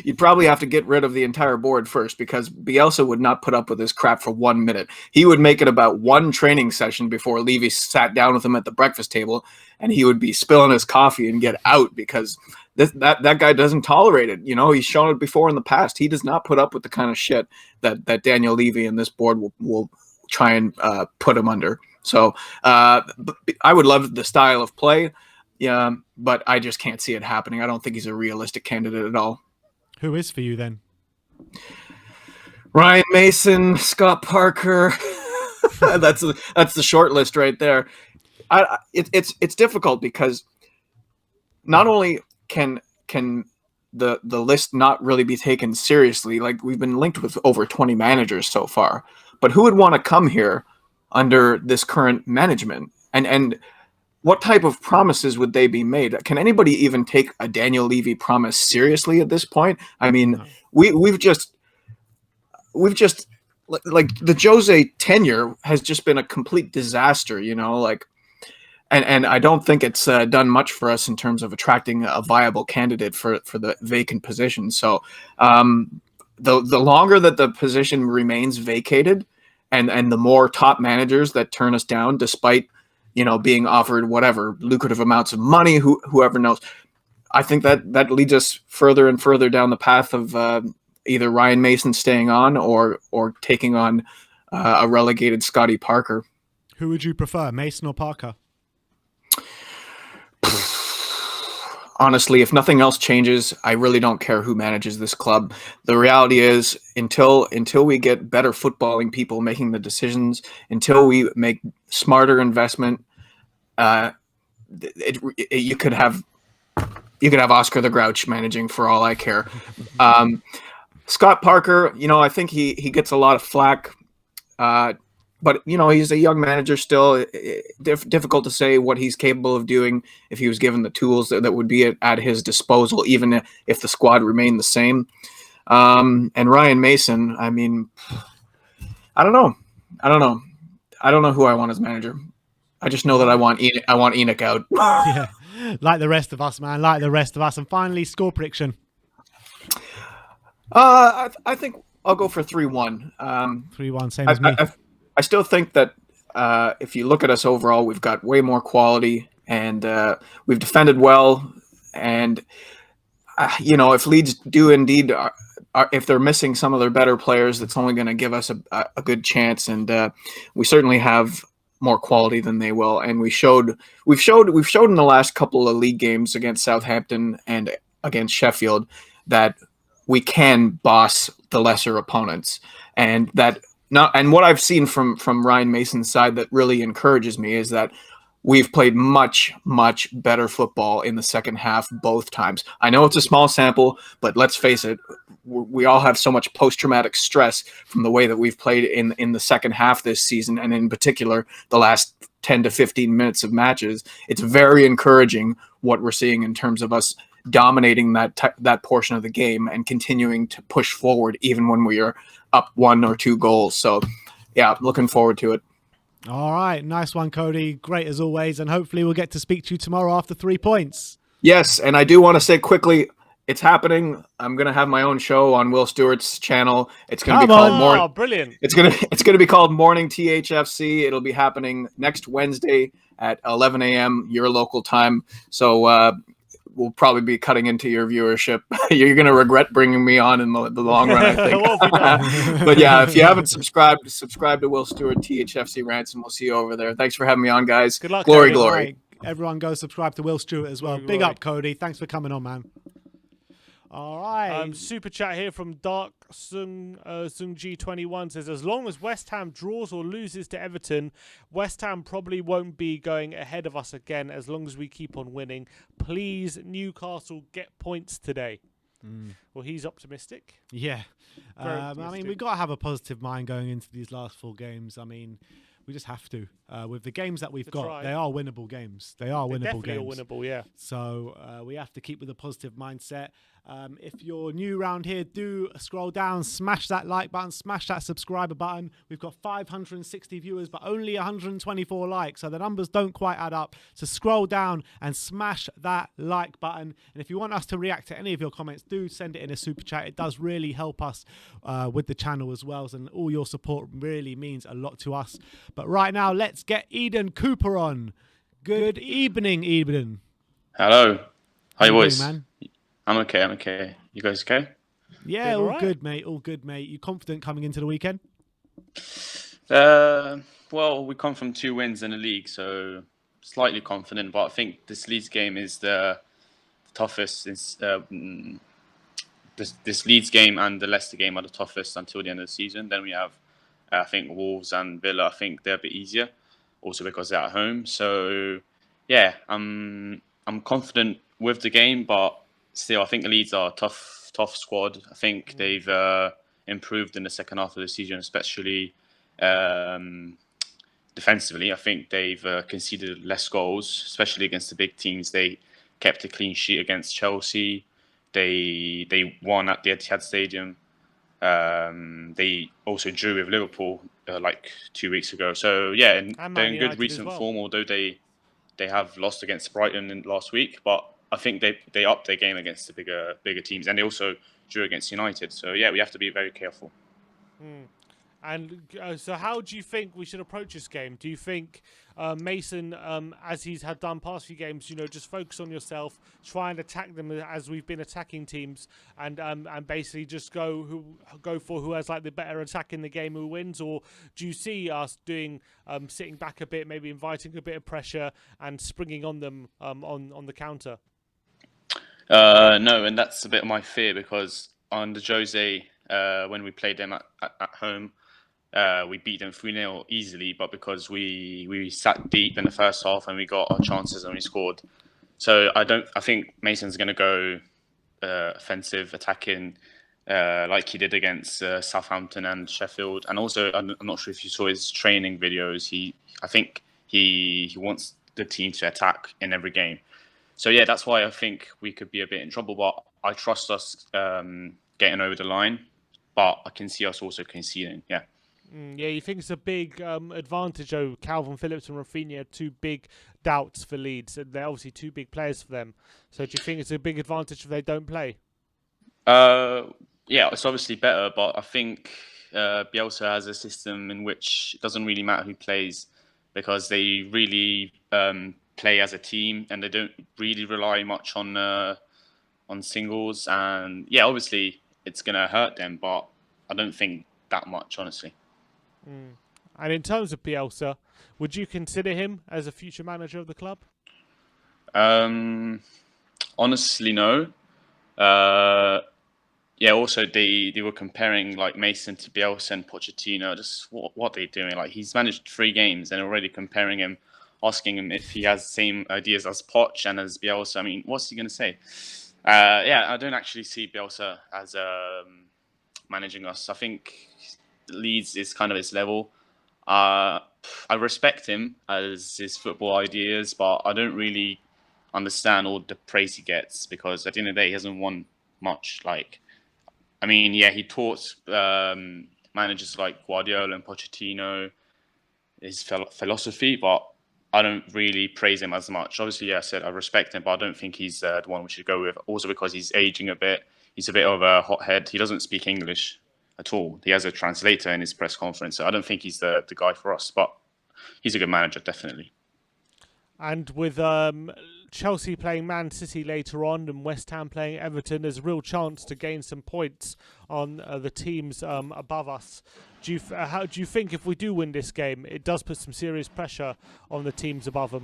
you'd probably have to get rid of the entire board first, because Bielsa would not put up with this crap for 1 minute. He would make it about one training session before Levy sat down with him at the breakfast table, and he would be spilling his coffee and get out, because that guy doesn't tolerate it. You know, he's shown it before in the past. He does not put up with the kind of shit that Daniel Levy and this board will try and put him under. So I would love the style of play. Yeah, but I just can't see it happening. I don't think he's a realistic candidate at all. Who is for you then? Ryan Mason, Scott Parker. that's the short list right there. It's difficult because not only can the list not really be taken seriously, like we've been linked with over 20 managers so far, but who would want to come here under this current management? And what type of promises would they be made? Can anybody even take a Daniel Levy promise seriously at this point? I mean, we've just like the Jose tenure has just been a complete disaster, you know, like, and I don't think it's done much for us in terms of attracting a viable candidate for the vacant position. So the longer that the position remains vacated, and the more top managers that turn us down, despite, you know, being offered whatever lucrative amounts of money, whoever knows, I think that leads us further and further down the path of either Ryan Mason staying on or taking on a relegated Scotty Parker. Who would you prefer, Mason or Parker? Honestly, if nothing else changes, I really don't care who manages this club. The reality is, until we get better footballing people making the decisions, until we make smarter investment, you could have Oscar the Grouch managing for all I care. Scott Parker, you know, I think he gets a lot of flack, but you know, he's a young manager still. Difficult to say what he's capable of doing if he was given the tools that would be at his disposal, even if the squad remained the same. And Ryan Mason, I mean, I don't know. I don't know who I want as manager. I just know that I want Enoch out. Yeah, like the rest of us, man. Like the rest of us. And finally, score prediction. I think I'll go for 3-1. 3-1, same as me. I still think that if you look at us overall, we've got way more quality, and we've defended well. And you know, if Leeds do indeed, if they're missing some of their better players, that's only going to give us a good chance. And we certainly have more quality than they will. And we've showed in the last couple of league games against Southampton and against Sheffield that we can boss the lesser opponents, and that. And what I've seen from Ryan Mason's side that really encourages me is that we've played much, much better football in the second half both times. I know it's a small sample, but let's face it, we all have so much post-traumatic stress from the way that we've played in the second half this season, and in particular the last 10 to 15 minutes of matches. It's very encouraging what we're seeing in terms of us dominating that portion of the game and continuing to push forward even when we are up 1 or 2 goals. So, yeah, looking forward to it. All right, nice one, Cody. Great as always, and hopefully we'll get to speak to you tomorrow after 3 points. Yes, and I do want to say quickly, it's happening. I'm gonna have my own show on Will Stewart's channel. It's gonna be called brilliant. It's gonna be called Morning THFC. It'll be happening next Wednesday at 11 a.m. your local time. So we'll probably be cutting into your viewership. You're gonna regret bringing me on in the long run, I think. But yeah, if you haven't subscribe to Will Stewart THFC Rants, and we'll see you over there. Thanks for having me on, guys. Good luck, glory, Cody. glory. Right, everyone go subscribe to Will Stewart as well. Glory, Big glory. up, Cody. Thanks for coming on, man. All right. Super chat here from Dark Sung G21 says, as long as West Ham draws or loses to Everton, West Ham probably won't be going ahead of us again as long as we keep on winning. Please, Newcastle, get points today. Well, he's optimistic. Yeah. Very I mean, optimistic. we've got to have a positive mind going into these last 4 games. I mean, we just have to. With the games that we've got, right. they are winnable games. They are They're winnable definitely games. all winnable, yeah. So we have to keep with a positive mindset. If you're new around here, do scroll down, smash that like button, smash that subscriber button. We've got 560 viewers, but only 124 likes, so the numbers don't quite add up. So scroll down and smash that like button. And if you want us to react to any of your comments, do send it in a super chat. It does really help us with the channel as well, and all your support really means a lot to us. But right now, let's get Eden Cooper on. Good evening, Eden. Hello. How you doing, boys? man? I'm okay. You guys okay? Yeah, Doing all right. good, mate. All good, mate. You confident coming into the weekend? Well, we come from 2 wins in the league, so slightly confident. But I think this Leeds game is the toughest. This Leeds game and the Leicester game are the toughest until the end of the season. Then we have, I think, Wolves and Villa. I think they're a bit easier, also because they're at home. So, yeah, I'm confident with the game, but still, I think Leeds are a tough squad. I think they've improved in the second half of the season, especially defensively. I think they've conceded less goals, especially against the big teams. They kept a clean sheet against Chelsea. They won at the Etihad Stadium. They also drew with Liverpool like 2 weeks ago. So yeah, and they're in good recent form, although they have lost against Brighton last week. But I think they upped their game against the bigger teams, and they also drew against United. So yeah, we have to be very careful. And so how do you think we should approach this game? Do you think Mason, as he's had done past few games, just focus on yourself, try and attack them as we've been attacking teams, and basically just go for who has like the better attack in the game who wins? Or do you see us doing sitting back a bit, maybe inviting a bit of pressure and springing on them on the counter? No, and that's a bit of my fear, because on the Jose, when we played them at home, we beat them 3-0 easily, but because we sat deep in the first half and we got our chances and we scored. So I think Mason's going to go offensive, attacking, like he did against Southampton and Sheffield. And also, I'm not sure if you saw his training videos. I think he wants the team to attack in every game. So yeah, that's why I think we could be a bit in trouble. But I trust us getting over the line. But I can see us also conceding. Yeah. Yeah, you think it's a big advantage, though? Calvin Phillips and Rafinha, 2 big doubts for Leeds. They're obviously 2 big players for them. So do you think it's a big advantage if they don't play? Yeah, it's obviously better, but I think Bielsa has a system in which it doesn't really matter who plays, because they really play as a team and they don't really rely much on singles. And yeah, obviously it's going to hurt them, but I don't think that much, honestly. And in terms of Bielsa, would you consider him as a future manager of the club? Honestly, no. Yeah, also they were comparing like Mason to Bielsa and Pochettino. Just what they're doing. Like, he's managed 3 games and already comparing him, asking him if he has the same ideas as Poch and as Bielsa. I mean, what's he going to say? Yeah, I don't actually see Bielsa as managing us. I think Leeds is kind of his level. I respect him as his football ideas, but I don't really understand all the praise he gets, because at the end of the day, he hasn't won much. Like, I mean, yeah, he taught managers like Guardiola and Pochettino his philosophy, but I don't really praise him as much. Obviously, yeah, I said I respect him, but I don't think he's the one we should go with. Also, because he's aging a bit. He's a bit of a hothead. He doesn't speak English at all. He has a translator in his press conference, so I don't think he's the guy for us. But he's a good manager, definitely. And with Chelsea playing Man City later on and West Ham playing Everton, there's a real chance to gain some points on the teams above us. How do you think if we do win this game, it does put some serious pressure on the teams above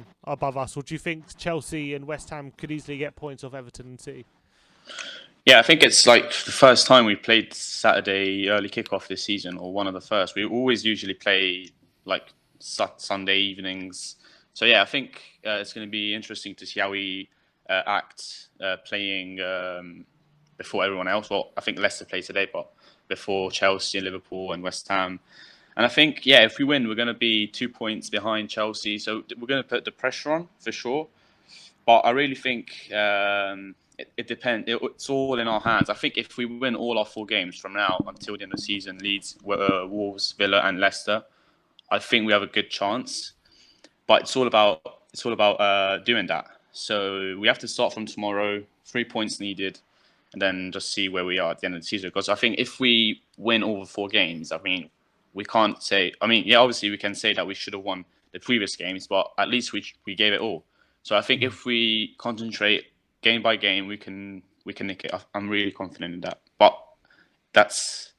us, or do you think Chelsea and West Ham could easily get points off Everton and City? Yeah, I think it's like the first time we played Saturday early kickoff this season, or one of the first. We always usually play like Sunday evenings. So yeah, I think it's going to be interesting to see how we act playing before everyone else. Well, I think Leicester play today, but before Chelsea and Liverpool and West Ham. And I think, yeah, if we win, we're going to be 2 points behind Chelsea. So we're going to put the pressure on for sure. But I really think it depends. It's all in our hands. I think if we win all our 4 games from now until the end of the season, Leeds, Wolves, Villa and Leicester, I think we have a good chance. But it's all about doing that. So we have to start from tomorrow, 3 points needed, and then just see where we are at the end of the season. Because I think if we win all the 4 games, I mean, we can't say. I mean, yeah, obviously we can say that we should have won the previous games, but at least we gave it all. So I think if we concentrate game by game, we can nick it. I'm really confident in that. But that's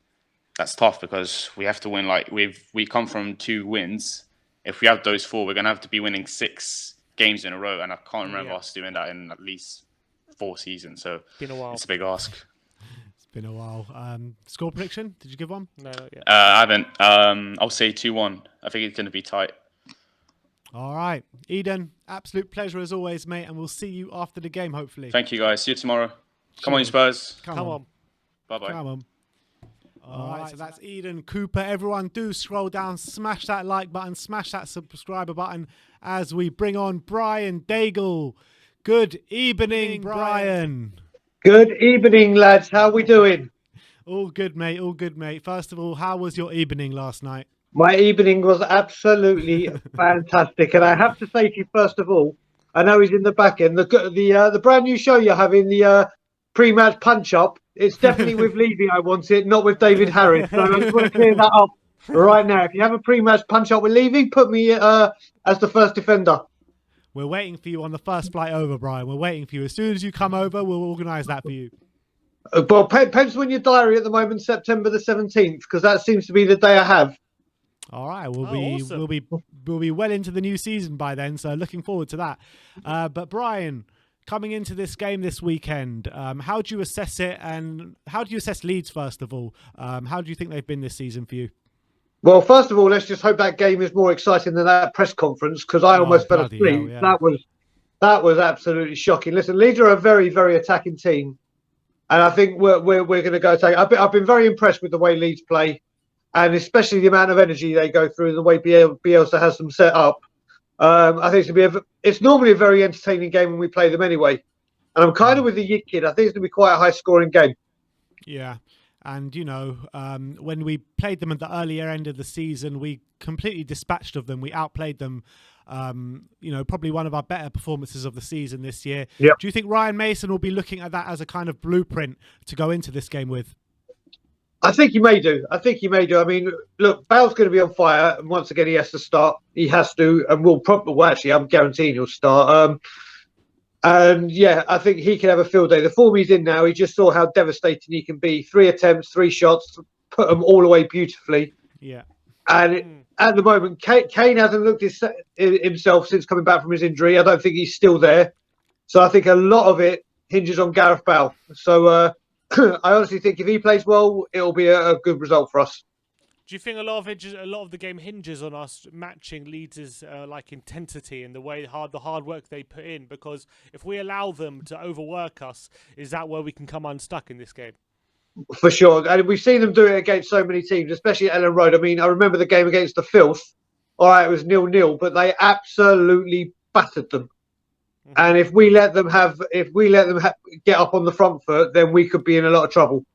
tough because we have to win. Like we come from 2 wins. If we have those 4, we're gonna have to be winning 6 games in a row, and I can't remember us doing that in at least 4 seasons. So been a while. It's a big ask. It's been a while. Score prediction? Did you give one? No, not yet. I haven't. I'll say 2-1. I think it's gonna be tight. All right, Eden. Absolute pleasure as always, mate, and we'll see you after the game, hopefully. Thank you, guys. See you tomorrow. Come on, you Spurs. Come on. Bye-bye. Come on. All right, so that's Eden Cooper. Everyone do scroll down, smash that like button, smash that subscriber button as we bring on Brian Daigle. Good evening, Brian. Good evening, lads. How we doing? All good, mate. All good, mate. First of all, how was your evening last night? My evening was absolutely fantastic. And I have to say to you, first of all, I know he's in the back end. The brand new show you're having, the pre-match punch-up, it's definitely with Levy I want it, not with David Harris. So I just want to clear that up right now. If you have a pre-match punch-up with Levy, put me as the first defender. We're waiting for you on the first flight over, Brian. We're waiting for you. As soon as you come over, we'll organise that for you. Well, pencil in your diary at the moment, September the 17th, because that seems to be the day I have. All right, we'll be well into the new season by then, so looking forward to that. But Brian, coming into this game this weekend, how do you assess it, and how do you assess Leeds first of all? How do you think they've been this season for you? Well, first of all, let's just hope that game is more exciting than that press conference, because I almost fell asleep. Hell, yeah. That was absolutely shocking. Listen, Leeds are a very, very attacking team, and I think we're going to go take. I've been very impressed with the way Leeds play, and especially the amount of energy they go through, the way Bielsa has them set up. I think it's normally a very entertaining game when we play them anyway. And I'm kind of with the Yid Kid. I think it's going to be quite a high-scoring game. Yeah. And, you know, when we played them at the earlier end of the season, we completely dispatched of them. We outplayed them, you know, probably one of our better performances of the season this year. Yep. Do you think Ryan Mason will be looking at that as a kind of blueprint to go into this game with? I think he may do. I mean, look, Bale's going to be on fire. And once again, he has to start. He has to. And actually, I'm guaranteeing he'll start. And yeah, I think he can have a field day. The form he's in now, he just saw how devastating he can be. 3 attempts, 3 shots, put them all away beautifully. Yeah. And at the moment, Kane hasn't looked himself since coming back from his injury. I don't think he's still there. So I think a lot of it hinges on Gareth Bale. So I honestly think if he plays well, it'll be a good result for us. Do you think a lot of the game hinges on us matching Leeds' like intensity and the hard work they put in? Because if we allow them to overwork us, is that where we can come unstuck in this game? For sure, and we've seen them do it against so many teams, especially at Ellen Road. I mean, I remember the game against the Filth. All right, it was 0-0, but they absolutely battered them. And if we let them get up on the front foot, then we could be in a lot of trouble.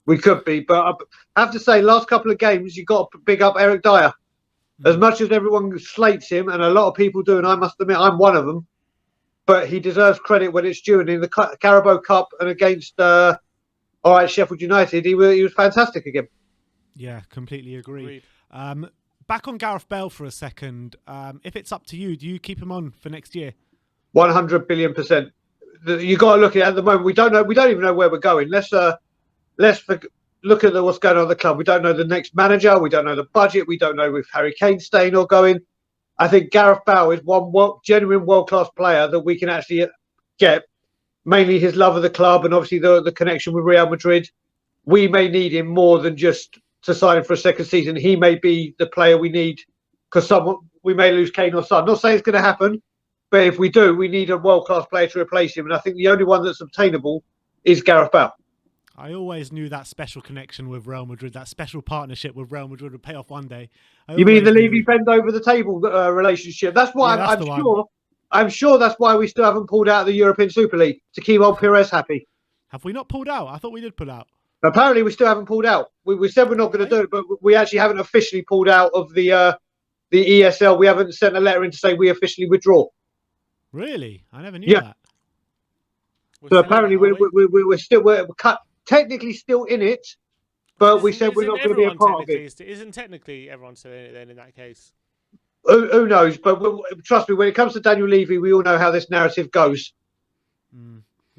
We could be. But I have to say, last couple of games, you got to big up Eric Dyer. As much as everyone slates him, and a lot of people do, and I must admit I'm one of them, but he deserves credit when it's due. And in the Carabao Cup and against Sheffield United, he was fantastic again. Yeah, completely agree. Back on Gareth Bale for a second. If it's up to you, do you keep him on for next year? 100 billion %. You got to look at the moment. We don't know. We don't even know where we're going. Let's look at what's going on at the club. We don't know the next manager. We don't know the budget. We don't know if Harry Kane's staying or going. I think Gareth Bale is one genuine world-class player that we can actually get. Mainly his love of the club and obviously the connection with Real Madrid. We may need him more than just to sign him for a second season. He may be the player we need because we may lose Kane or Son. Not saying it's going to happen, but if we do, we need a world-class player to replace him. And I think the only one that's obtainable is Gareth Bale. I always knew that special connection with Real Madrid, that special partnership with Real Madrid would pay off one day. You mean the Levy bend over the table relationship? That's why I'm sure that's why we still haven't pulled out of the European Super League, to keep old Perez happy. Have we not pulled out? I thought we did pull out. Apparently, we still haven't pulled out. We said we're not going to do it, but we actually haven't officially pulled out of the ESL. We haven't sent a letter in to say we officially withdraw. Really? I never knew that. So apparently, we're technically still in it, but we said we're not going to be a part of it. Isn't technically everyone still in it then in that case? Who knows? But trust me, when it comes to Daniel Levy, we all know how this narrative goes.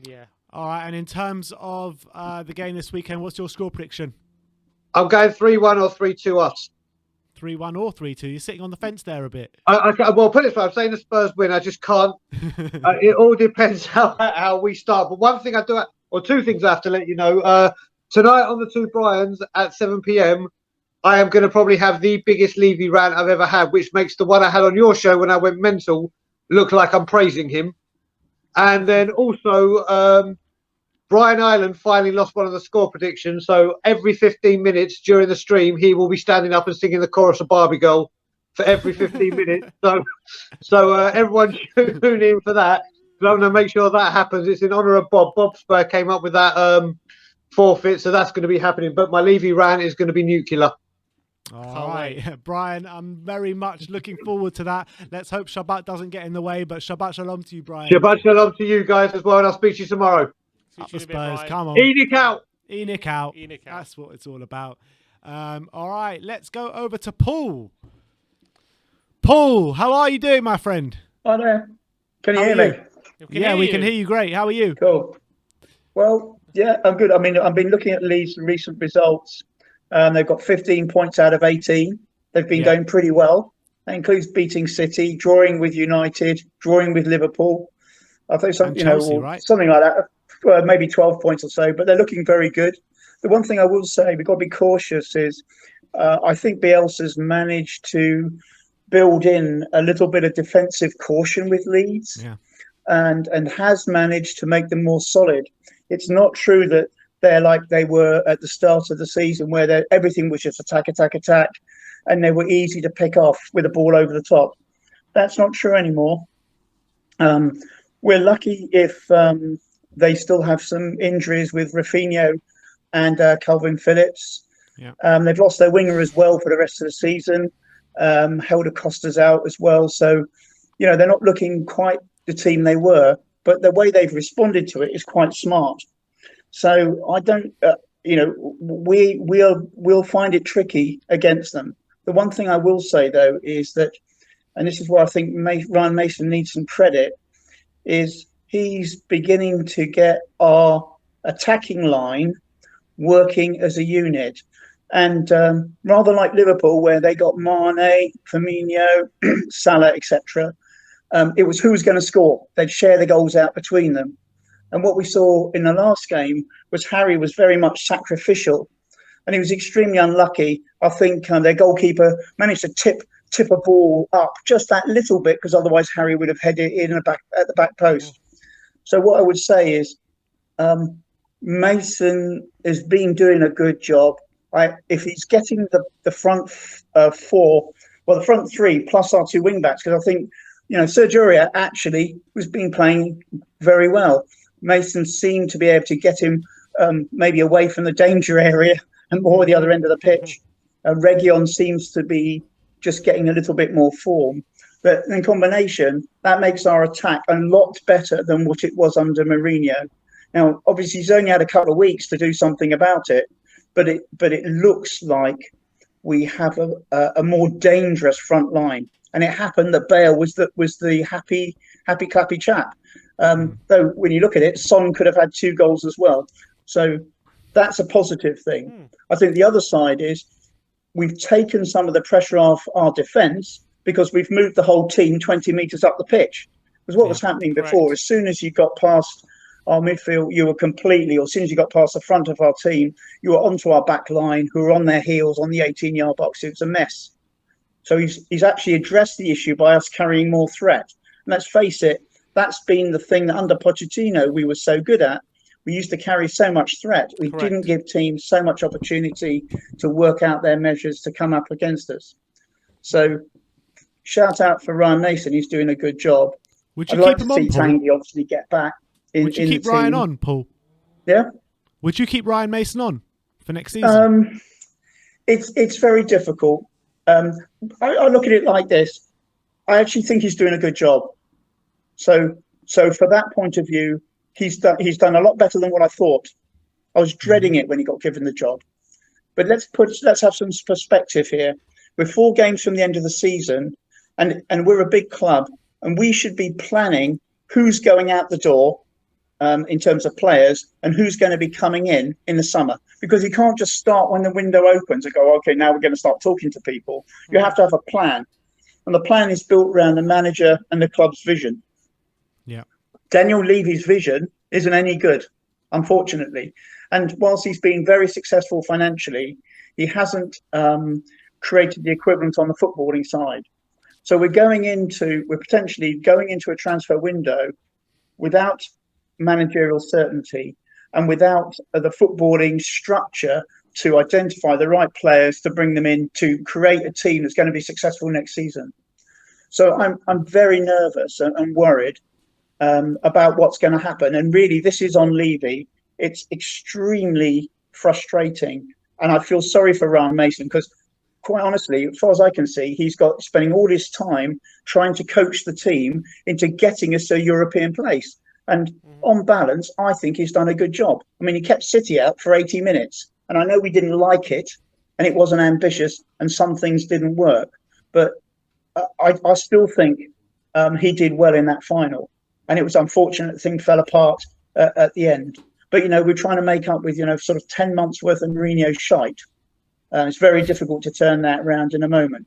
Yeah. All right. And in terms of the game this weekend, what's your score prediction? I'm going 3-1 or 3-2 us. 3-1 or 3-2. You're sitting on the fence there a bit. Well, put it this way, I'm saying the Spurs win. I just can't. It all depends how we start. But one thing I do, or two things I have to let you know. Tonight on the Two Bryans at 7 p.m, I am going to probably have the biggest Levy rant I've ever had, which makes the one I had on your show when I went mental look like I'm praising him. And then also, Brian Ireland finally lost one of the score predictions. So every 15 minutes during the stream, he will be standing up and singing the chorus of Barbie Girl for every 15 minutes. So everyone tune in for that. I'm going to make sure that happens. It's in honour of Bob. Bob Spur came up with that forfeit, so that's going to be happening. But my Levy rant is going to be nuclear. All right, Brian, I'm very much looking forward to that. Let's hope Shabbat doesn't get in the way, but Shabbat Shalom to you, Brian. Shabbat Shalom to you guys as well, and I'll speak to you tomorrow. Up the Spurs, come on. Enoch out. Enoch out. That's what it's all about. All right, let's go over to Paul. Paul, how are you doing, my friend? Hi there. Can you hear me? Yeah, we can hear you great. How are you? Cool. Well, yeah, I'm good. I mean, I've been looking at Leeds' recent results. They've got 15 points out of 18. They've been going pretty well. That includes beating City, drawing with United, drawing with Liverpool. I think something like that, maybe 12 points or so. But they're looking very good. The one thing I will say, we've got to be cautious, is I think Bielsa's managed to build in a little bit of defensive caution with Leeds, and has managed to make them more solid. It's not true that they're like they were at the start of the season, where everything was just attack, and they were easy to pick off with a ball over the top. That's not true anymore. We're lucky if they still have some injuries with Rafinha and Calvin Phillips. They've lost their winger as well for the rest of the season. Helder Costa's out as well. So, they're not looking quite the team they were, but the way they've responded to it is quite smart. So I don't, we'll find it tricky against them. The one thing I will say, though, is that, and this is where I think Ryan Mason needs some credit, is he's beginning to get our attacking line working as a unit. And rather like Liverpool, where they got Mane, Firmino, Salah, etc., it was who was going to score. They'd share the goals out between them. And what we saw in the last game was Harry was very much sacrificial, and he was extremely unlucky. I think their goalkeeper managed to tip a ball up just that little bit, because otherwise Harry would have headed in at the back post. So what I would say is Mason has been doing a good job. If he's getting the front four, well, the front three plus our two wing backs, because I think Sergio Aurier actually was been playing very well. Mason seemed to be able to get him maybe away from the danger area and more the other end of the pitch. Reguilon seems to be just getting a little bit more form. But in combination, that makes our attack a lot better than what it was under Mourinho. Now, obviously, he's only had a couple of weeks to do something about it, but it looks like we have a more dangerous front line. And it happened that Bale was the happy clappy chap. Though when you look at it, Son could have had 2 goals as well. So that's a positive thing. I think the other side is we've taken some of the pressure off our defence because we've moved the whole team 20 metres up the pitch. Because what was happening before, as soon as you got past our midfield, you were completely, or as soon as you got past the front of our team, you were onto our back line, who were on their heels on the 18-yard box. It was a mess. So he's actually addressed the issue by us carrying more threat. And let's face it, that's been the thing that under Pochettino we were so good at. We used to carry so much threat. We didn't give teams so much opportunity to work out their measures to come up against us. So shout out for Ryan Mason. He's doing a good job. Would you I'd like keep to him see on, Paul? Tanguy obviously get back in, Would you in keep the Ryan team. on, Paul? Yeah. Would you keep Ryan Mason on for next season? It's very difficult. I look at it like this. I actually think he's doing a good job. So for that point of view, he's done a lot better than what I thought. I was dreading it when he got given the job. But let's have some perspective here. We're 4 games from the end of the season, and we're a big club, and we should be planning who's going out the door in terms of players and who's going to be coming in the summer. Because you can't just start when the window opens and go, okay, now we're going to start talking to people. You have to have a plan. And the plan is built around the manager and the club's vision. Yeah. Daniel Levy's vision isn't any good, unfortunately. And whilst he's been very successful financially, he hasn't created the equivalent on the footballing side. So we're potentially going into a transfer window without managerial certainty and without the footballing structure to identify the right players to bring them in to create a team that's going to be successful next season. So I'm very nervous and worried about what's going to happen. And really, this is on Levy. It's extremely frustrating. And I feel sorry for Ryan Mason because, quite honestly, as far as I can see, he's spending all his time trying to coach the team into getting us to a European place. And on balance, I think he's done a good job. I mean, he kept City out for 80 minutes. And I know we didn't like it and it wasn't ambitious and some things didn't work. But I still think he did well in that final. And it was unfortunate the thing fell apart at the end. But, we're trying to make up with, sort of 10 months worth of Mourinho shite. It's very difficult to turn that around in a moment.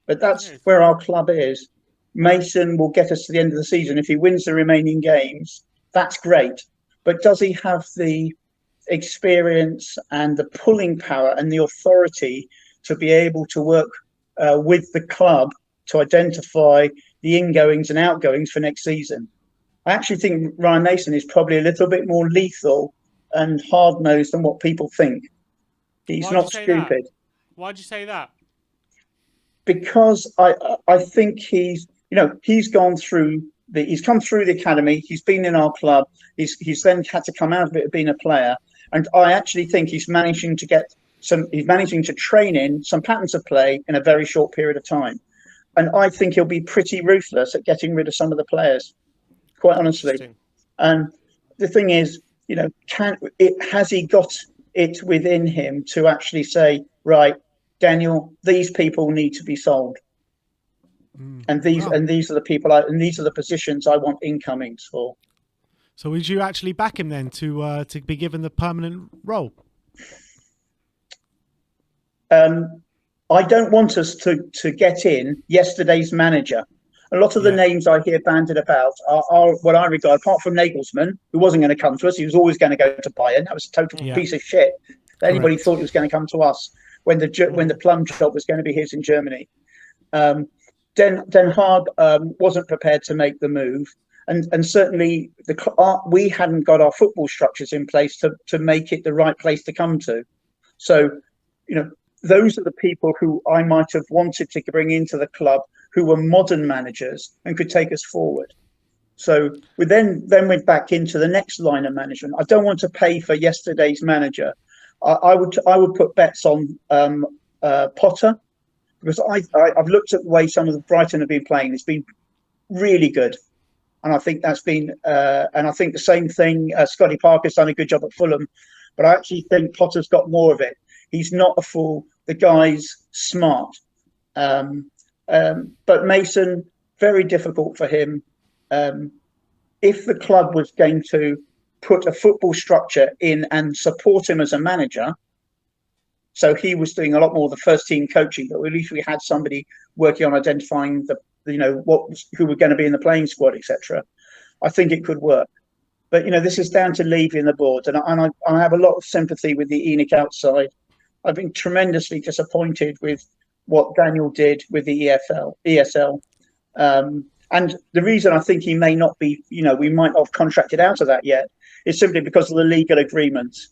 But that's where our club is. Mason will get us to the end of the season. If he wins the remaining games, that's great. But does he have the experience and the pulling power and the authority to be able to work with the club to identify the ingoings and outgoings for next season? I actually think Ryan Mason is probably a little bit more lethal and hard-nosed than what people think. He's not stupid. Why'd you say that? Because I think he's gone through he's come through the academy. He's been in our club. He's then had to come out of it being a player. And I actually think he's managing to train in some patterns of play in a very short period of time. And I think he'll be pretty ruthless at getting rid of some of the players, quite honestly. And the thing is, has he got it within him to actually say, right, Daniel, these people need to be sold. And these are the people and these are the positions I want incomings for. So would you actually back him then to be given the permanent role? I don't want us to get in yesterday's manager. A lot of the names I hear banded about are what I regard, apart from Nagelsmann, who wasn't going to come to us. He was always going to go to Bayern. That was a total piece of shit. Anybody thought he was going to come to us when the plum job was going to be his in Germany. Den Haag wasn't prepared to make the move. And certainly we hadn't got our football structures in place to make it the right place to come to. So, those are the people who I might have wanted to bring into the club who were modern managers and could take us forward. So we then went back into the next line of management. I don't want to pay for yesterday's manager. I would put bets on Potter, because I've looked at the way some of the Brighton have been playing. It's been really good, and I think that's been and I think the same thing. Scotty Parker's done a good job at Fulham, but I actually think Potter's got more of it. He's not a fool. The guy's smart, but Mason, very difficult for him. If the club was going to put a football structure in and support him as a manager, so he was doing a lot more of the first team coaching, but at least we had somebody working on identifying who were going to be in the playing squad, etc. I think it could work. But this is down to Levy and the board, and I have a lot of sympathy with the ENIC outside. I've been tremendously disappointed with what Daniel did with the ESL. And the reason I think he may not be, we might not have contracted out of that yet, is simply because of the legal agreements.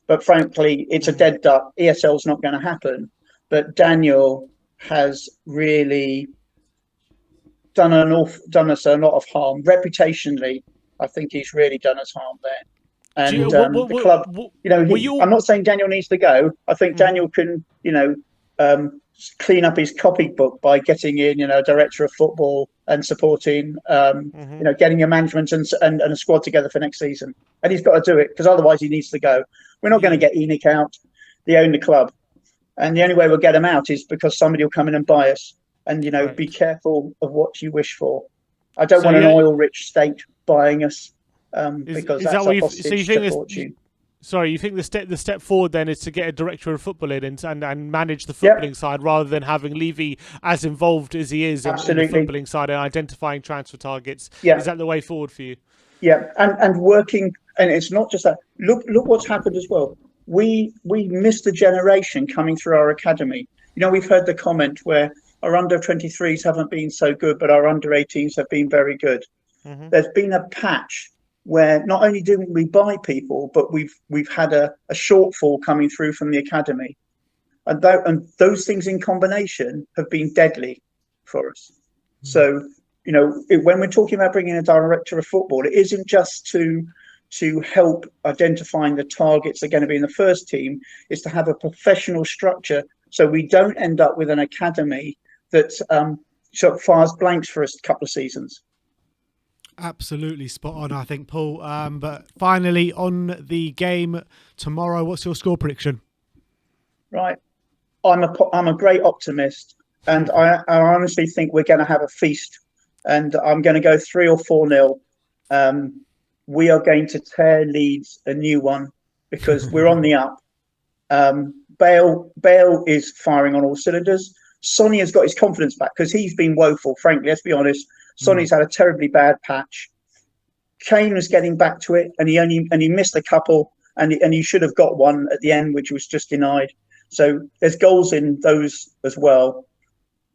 But frankly, it's a dead duck. ESL's not going to happen. But Daniel has really done us a lot of harm. Reputationally, I think he's really done us harm there. And the club, I'm not saying Daniel needs to go. I think Daniel can, clean up his copybook by getting in, a director of football and supporting, getting a management and a squad together for next season. And he's got to do it, because otherwise he needs to go. We're not going to get ENIC out. They own the club. And the only way we'll get them out is because somebody will come in and buy us. And, be careful of what you wish for. I don't want an oil-rich state buying us, because that's a hostage to fortune. Sorry, you think the step forward then is to get a director of football in and manage the footballing side, rather than having Levy as involved as he is in the footballing side and identifying transfer targets? Yeah. Is that the way forward for you? Yeah, and working, and it's not just that. Look what's happened as well. We missed a generation coming through our academy. We've heard the comment where our under-23s haven't been so good, but our under-18s have been very good. Mm-hmm. There's been a patch where not only didn't we buy people, but we've had a shortfall coming through from the academy, and those things in combination have been deadly for us. Mm-hmm. So when we're talking about bringing a director of football, it isn't just to help identifying the targets that are going to be in the first team. It's to have a professional structure, so we don't end up with an academy that sort of fires blanks for us a couple of seasons. Absolutely spot on, I think, Paul. But finally, on the game tomorrow, what's your score prediction? Right, I'm a great optimist, and I honestly think we're going to have a feast. And I'm going to go 3 or 4-0. We are going to tear Leeds a new one, because we're on the up. Bale is firing on all cylinders. Sonny has got his confidence back, because he's been woeful. Frankly, let's be honest. Sonny's had a terribly bad patch. Kane was getting back to it, and he missed a couple, and he should have got one at the end, which was just denied. So there's goals in those as well.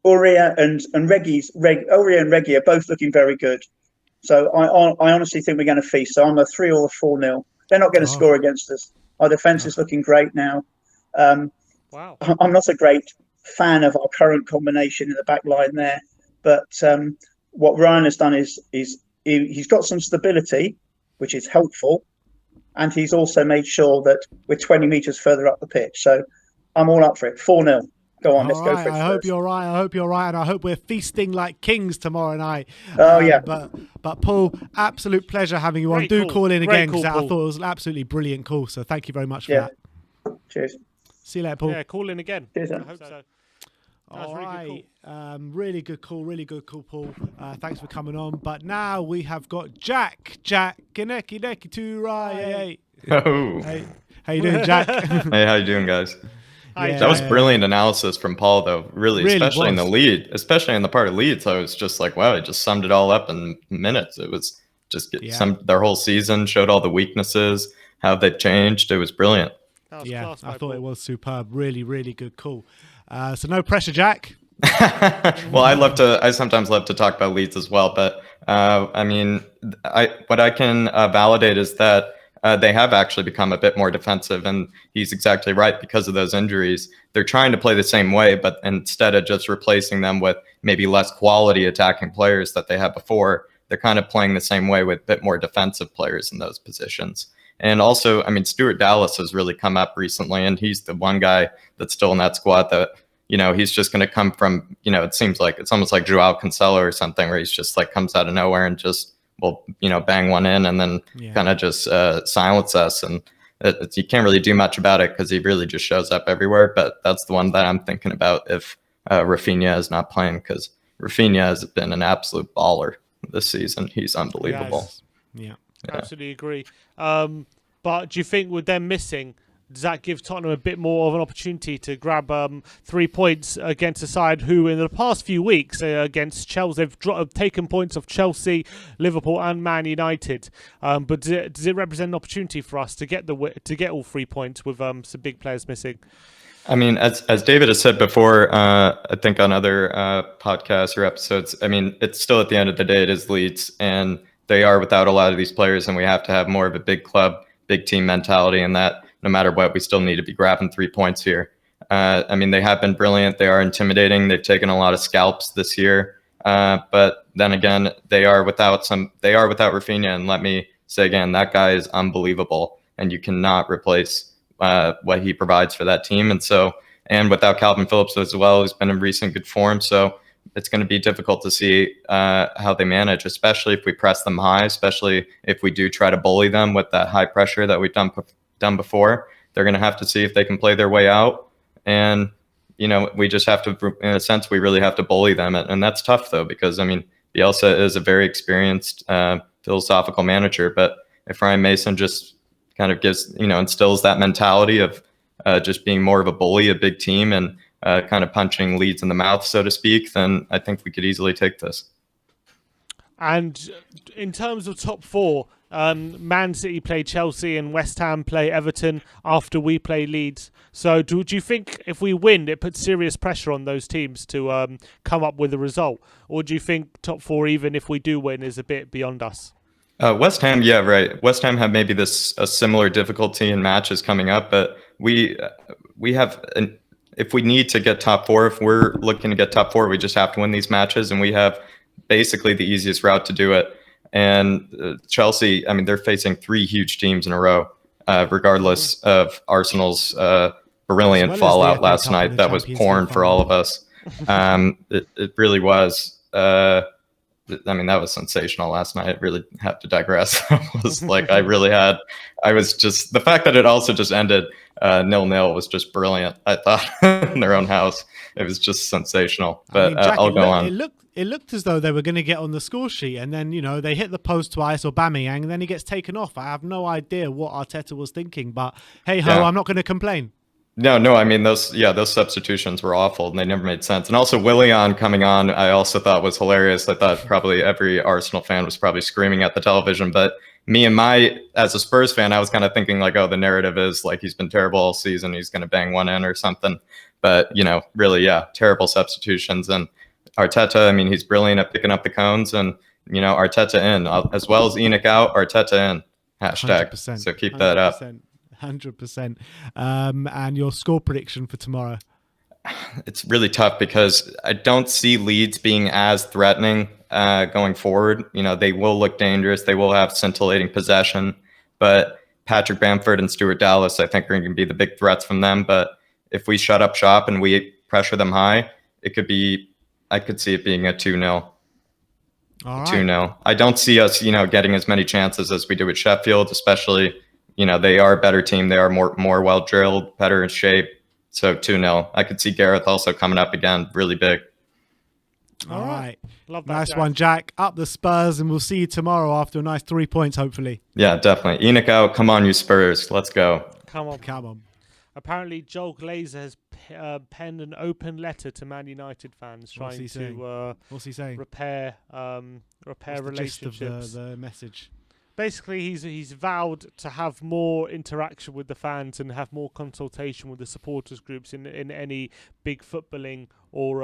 Aurea and Reggie are both looking very good. So I honestly think we're going to feast. So I'm a 3 or 4-0. They're not going to score against us. Our defence is looking great now. Wow. I'm not a great fan of our current combination in the back line there, but what Ryan has done is he's got some stability, which is helpful, and he's also made sure that we're 20 metres further up the pitch. So I'm all up for it. 4-0. Go on, let's go for it. I hope you're right, and I hope we're feasting like kings tomorrow night. Yeah. But Paul, absolute pleasure having you on. Do call in again, because I thought it was an absolutely brilliant call. So thank you very much for that. Cheers. See you later, Paul. Yeah, call in again. Cheers. I hope so. All right. Really good call, Paul. Thanks for coming on. But now we have got Jack Ganeki to right. Oh. Hey, how you doing, Jack? Hey, how you doing, guys? Yeah. That was brilliant analysis from Paul, though. Really especially in the lead, especially in the part of Leeds. I was just like, wow, it just summed it all up in minutes. It was just their whole season, showed all the weaknesses, how they've changed. It was brilliant. Yeah, I thought it was superb. Really, really good call. So no pressure, Jack. Well, I sometimes love to talk about Leeds as well, but I mean, what I can validate is that they have actually become a bit more defensive. And he's exactly right. Because of those injuries, they're trying to play the same way, but instead of just replacing them with maybe less quality attacking players that they had before, they're kind of playing the same way with a bit more defensive players in those positions. And also, I mean, Stuart Dallas has really come up recently, and he's the one guy that's still in that squad that, he's just going to come from, it seems like it's almost like Joao Cancelo or something, where he's just like comes out of nowhere and just will, bang one in and then kind of just silence us. And you can't really do much about it because he really just shows up everywhere. But that's the one that I'm thinking about if Rafinha is not playing, because Rafinha has been an absolute baller this season. He's unbelievable. Yeah. Absolutely agree. But do you think with them missing, does that give Tottenham a bit more of an opportunity to grab 3 points against a side who in the past few weeks against Chelsea, they've taken points of Chelsea, Liverpool and Man United. But does it represent an opportunity for us to get all 3 points with some big players missing? I mean, as David has said before, I think on other podcasts or episodes, I mean, it's still at the end of the day, it is Leeds, and they are without a lot of these players, and we have to have more of a big club, big team mentality, and that no matter what, we still need to be grabbing 3 points here. I mean, they have been brilliant. They are intimidating. They've taken a lot of scalps this year. But then again, they are without Rafinha. And let me say again, that guy is unbelievable, and you cannot replace what he provides for that team. And without Calvin Phillips as well, who's been in recent good form. So it's going to be difficult to see how they manage, especially if we press them high, especially if we do try to bully them with that high pressure that we've done before. They're going to have to see if they can play their way out. And, we just have to, in a sense, we really have to bully them. And that's tough, though, because, I mean, Bielsa is a very experienced philosophical manager. But if Ryan Mason just kind of instills that mentality of just being more of a bully, a big team, and kind of punching Leeds in the mouth, so to speak, then I think we could easily take this. And in terms of top four, Man City play Chelsea and West Ham play Everton after we play Leeds. So do you think if we win, it puts serious pressure on those teams to come up with a result? Or do you think top four, even if we do win, is a bit beyond us? West Ham, yeah, right. West Ham have maybe a similar difficulty in matches coming up, but we have if we need to get top four, if we're looking to get top four, we just have to win these matches, and we have basically the easiest route to do it. And Chelsea, I mean, they're facing 3 huge teams in a row, regardless of Arsenal's brilliant fallout last night. That was porn for all of us. It really was. I mean, that was sensational last night. I really have to digress. The fact that it also just ended 0-0 was just brilliant. I thought in their own house, it was just sensational. But Jack, I'll go on. It looked as though they were going to get on the score sheet, and then they hit the post twice, or Aubameyang, and then he gets taken off. I have no idea what Arteta was thinking, but hey ho, I'm not going to complain. No, I mean those substitutions were awful and they never made sense. And also Willian coming on, I also thought was hilarious. I thought probably every Arsenal fan was probably screaming at the television, but me and as a Spurs fan, I was kind of thinking like, oh, the narrative is like he's been terrible all season, he's going to bang one in or something. But really, yeah, terrible substitutions. And Arteta, I mean, he's brilliant at picking up the cones, and Arteta in, as well as Enoch out, Arteta in. Hashtag. 100%, so keep that up. 100%. And your score prediction for tomorrow? It's really tough because I don't see Leeds being as threatening going forward. They will look dangerous. They will have scintillating possession, but Patrick Bamford and Stuart Dallas, I think, are going to be the big threats from them. But if we shut up shop and we pressure them high, I could see it being a 2-0. All right. 2-0. I don't see us, getting as many chances as we do with Sheffield, especially. They are a better team. They are more well drilled, better in shape. So 2-0. I could see Gareth also coming up again, really big. All right. Love that, nice Jack. one, Jack. Up the Spurs, and we'll see you tomorrow after a nice 3 points, hopefully. Yeah, definitely. Enoch out. Come on, you Spurs. Let's go. Come on. Apparently, Joel Glazer has penned an open letter to Man United fans trying to What's he saying? repair relationships. The gist of the message? basically he's vowed to have more interaction with the fans and have more consultation with the supporters groups in any big footballing or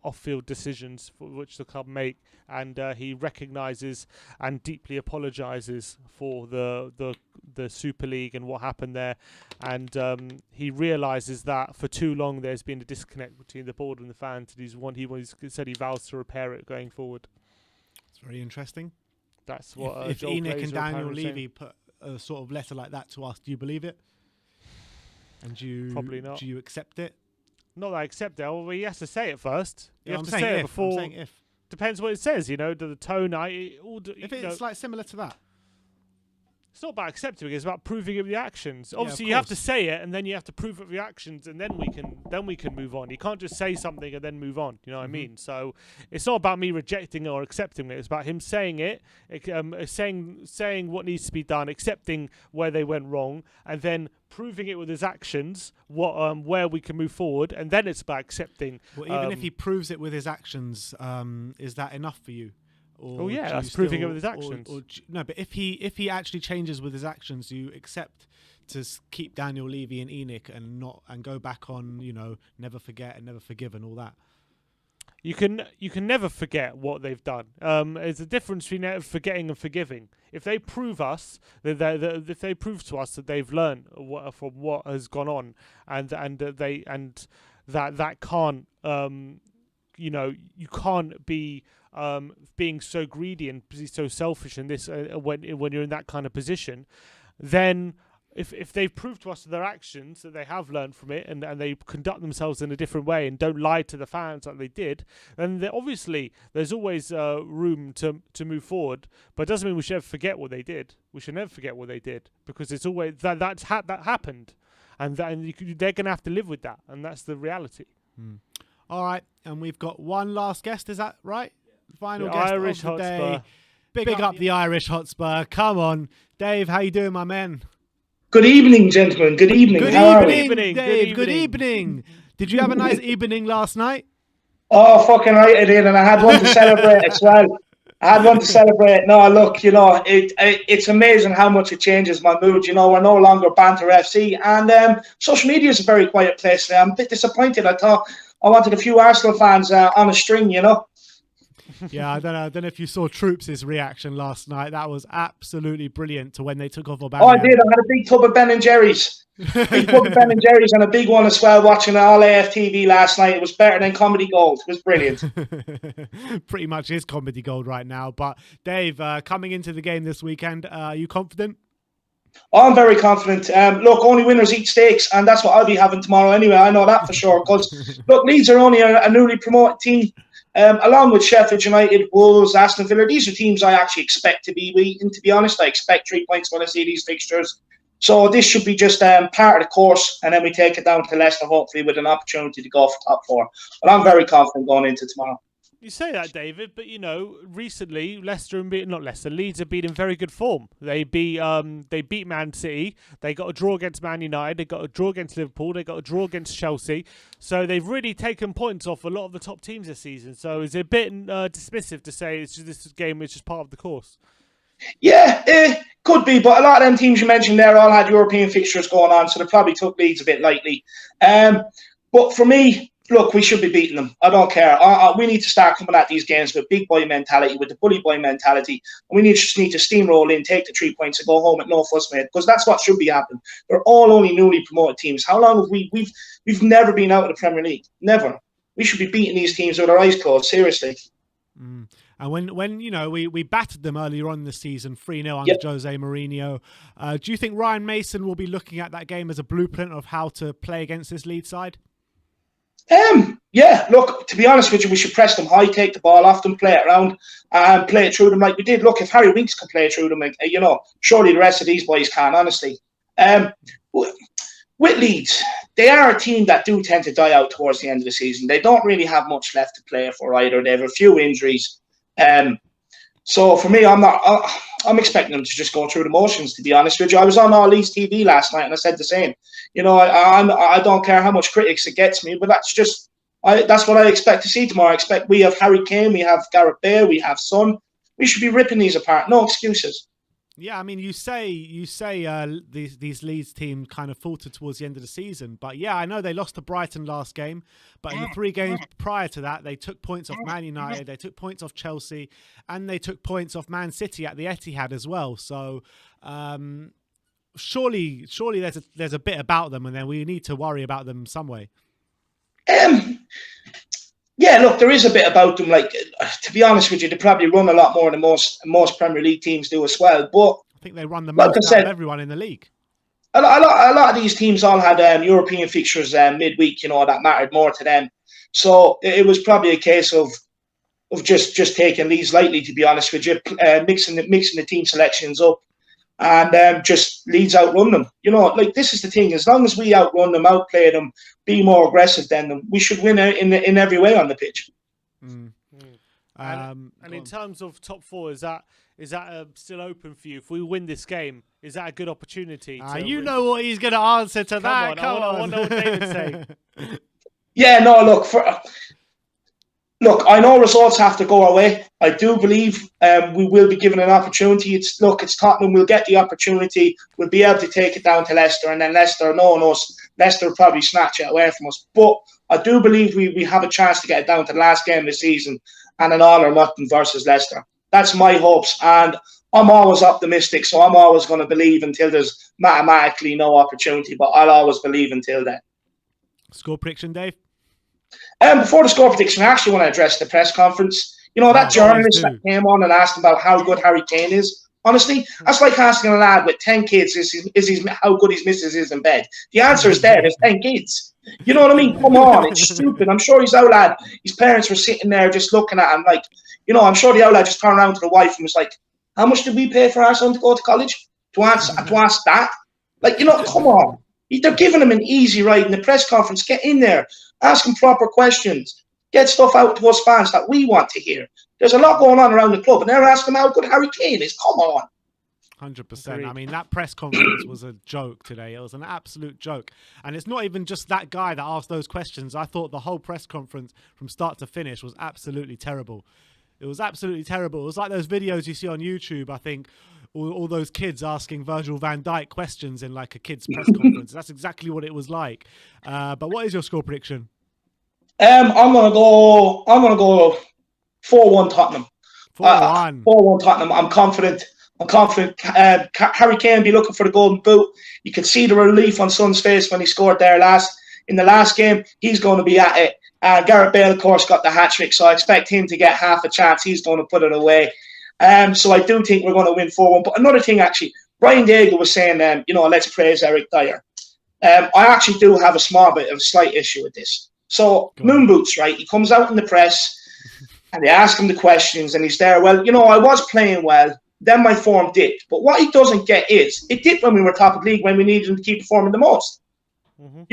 off-field decisions for which the club make, and he recognises and deeply apologises for the Super League and what happened there, and he realises that for too long there's been a disconnect between the board and the fans, and he said he vows to repair it going forward. It's very interesting. That's what if Joel Enoch and Glazer Daniel apparently Levy put a sort of letter like that to us, do you believe it? And Probably not. Do you accept it? Not that I accept it. Well, he has to say it first. You Yeah, have I'm to saying say it if. before. I'm saying if. Depends what it says. You know, the tone. If it's like similar to that. It's not about accepting it, it's about proving it with the actions. Yeah, Obviously, of you have to course. say it, and then you have to prove it with the actions, and then we can move on. You can't just say something and then move on. You know what I mean? So it's not about me rejecting it or accepting it. It's about him saying it, saying what needs to be done, accepting where they went wrong, and then proving it with his actions, where we can move forward, and then it's about accepting. Well, even if he proves it with his actions, is that enough for you? Or yeah, do that's you proving it still- with his actions. No, but if he actually changes with his actions, do you accept to keep Daniel Levy and Enoch and go back on, never forget and never forgive and all that? You can never forget what they've done. There's a difference between forgetting and forgiving. If they prove us if they prove to us that they've learned from what has gone on, and that can't you can't be being so greedy and so selfish in this when you're in that kind of position, then if they've proved to us with their actions that they have learned from it and they conduct themselves in a different way and don't lie to the fans like they did, then obviously there's always room to move forward. But it doesn't mean we should ever forget what they did. We should never forget what they did, because it's always that happened, and they're going to have to live with that, and that's the reality. All right, and we've got one last guest. Is that right? Final The guest Irish of the day. Hotspur. Big up the Irish Hotspur. Come on, Dave. How you doing, my man? Good evening, gentlemen. Good evening. Good How are evening, we? Dave. Good evening. Did you have a nice evening last night? Oh, fucking right I did, and I had one to celebrate as well. No, look, it's amazing how much it changes my mood. We're no longer Banter FC, and social media is a very quiet place. I'm a bit disappointed. I thought I wanted a few Arsenal fans on a string, Yeah, I don't know if you saw Troops' reaction last night. That was absolutely brilliant to when they took off Aubameyang. Oh, I did. I had a big tub of Ben and Jerry's. And a big one as well, watching all AFTV last night. It was better than Comedy Gold. It was brilliant. Pretty much is Comedy Gold right now. But Dave, coming into the game this weekend, are you confident? Oh, I'm very confident. Look, only winners eat steaks, and that's what I'll be having tomorrow anyway. I know that for sure. Because, look, Leeds are only a newly promoted team. Along with Sheffield United, Wolves, Aston Villa, these are teams I actually expect to be beaten. To be honest, I expect 3 points when I see these fixtures. So this should be just part of the course, and then we take it down to Leicester, hopefully, with an opportunity to go for top 4. But I'm very confident going into tomorrow. You say that, David, but recently Leeds have been in very good form. They beat Man City. They got a draw against Man United. They got a draw against Liverpool. They got a draw against Chelsea. So they've really taken points off a lot of the top teams this season. So it's a bit dismissive to say this game is just part of the course. Yeah, could be, but a lot of them teams you mentioned there all had European fixtures going on, so they probably took Leeds a bit lightly. But for me, look, we should be beating them. I don't care. We need to start coming at these games with big boy mentality, with the bully boy mentality. And we just need to steamroll in, take the 3 points, and go home with no fuss, mate. Because that's what should be happening. They're all only newly promoted teams. How long have we've never been out of the Premier League? Never. We should be beating these teams with our eyes closed. Seriously. And when we battered them earlier on in the season 3-0 under Jose Mourinho, do you think Ryan Mason will be looking at that game as a blueprint of how to play against this Leeds side? Yeah, look, to be honest with you, we should press them high, take the ball off them, play it around, and play it through them like we did. Look, if Harry Winks can play through them, surely the rest of these boys can, honestly. With Leeds, they are a team that do tend to die out towards the end of the season. They don't really have much left to play for either. They have a few injuries. So for me, I'm expecting them to just go through the motions, to be honest with you. I was on All Leeds TV last night and I said the same. I don't care how much critics it gets me, but that's what I expect to see tomorrow. I expect we have Harry Kane, we have Gareth Bale, we have Son. We should be ripping these apart. No excuses. Yeah, I mean, you say these Leeds team kind of faltered towards the end of the season, but yeah, I know they lost to Brighton last game, but in the 3 games prior to that, they took points off Man United, they took points off Chelsea, and they took points off Man City at the Etihad as well. So surely there's a bit about them, and then we need to worry about them some way. Yeah, look, there is a bit about them. Like, to be honest with you, they probably run a lot more than most Premier League teams do as well. But I think they run the most out of everyone in the league. A lot of these teams all had European fixtures midweek, that mattered more to them. So it was probably a case of just taking these lightly, to be honest with you, mixing the team selections up, and just Leeds outrun them. Like, this is the thing. As long as we outrun them, outplay them, be more aggressive than them, we should win in every way on the pitch. And in terms of top 4, is that still open for you? If we win this game, is that a good opportunity? You know what he's going to answer to that. I want to know what David's saying. Yeah, no, look, I know results have to go our way. I do believe we will be given an opportunity. It's Tottenham. We'll get the opportunity. We'll be able to take it down to Leicester, and then Leicester, knowing us, Leicester will probably snatch it away from us. But I do believe we have a chance to get it down to the last game of the season and an all or nothing versus Leicester. That's my hopes, and I'm always optimistic, so I'm always going to believe until there's mathematically no opportunity, but I'll always believe until then. Score prediction, Dave? Before the score prediction, I actually want to address the press conference. That journalist that came on and asked about how good Harry Kane is. Honestly, that's like asking a lad with 10 kids how good his missus is in bed. The answer is there. There's 10 kids. You know what I mean? Come on, it's stupid. I'm sure his old lad, his parents were sitting there just looking at him like, I'm sure the old lad just turned around to the wife and was like, how much did we pay for our son to go to college? To ask that? Like, come on. They're giving him an easy ride in the press conference. Get in there. Ask him proper questions. Get stuff out to us fans that we want to hear. There's a lot going on around the club, and they're asking how good Harry Kane is. Come on. 100%. I mean, that press conference was a joke today. It was an absolute joke. And it's not even just that guy that asked those questions. I thought the whole press conference from start to finish was absolutely terrible. It was absolutely terrible. It was like those videos you see on YouTube, I think, all those kids asking Virgil van Dijk questions in like a kid's press conference. That's exactly what it was like. But what is your score prediction? I'm gonna go 4-1 Tottenham. 4-1. 4-1 Tottenham. I'm confident. Harry Kane be looking for the golden boot. You could see the relief on Son's face when he scored there in the last game. He's going to be at it. Gareth Bale, of course, got the hat-trick, so I expect him to get half a chance. He's going to put it away. So I do think we're going to win 4-1. But another thing, actually, Brian Daigle was saying, let's praise Eric Dyer. I actually do have a slight issue with this. So Moon Boots, right? He comes out in the press and they ask him the questions and he's there. Well, I was playing well. Then my form dipped. But what he doesn't get is it dipped when we were top of the league, when we needed him to keep performing the most. And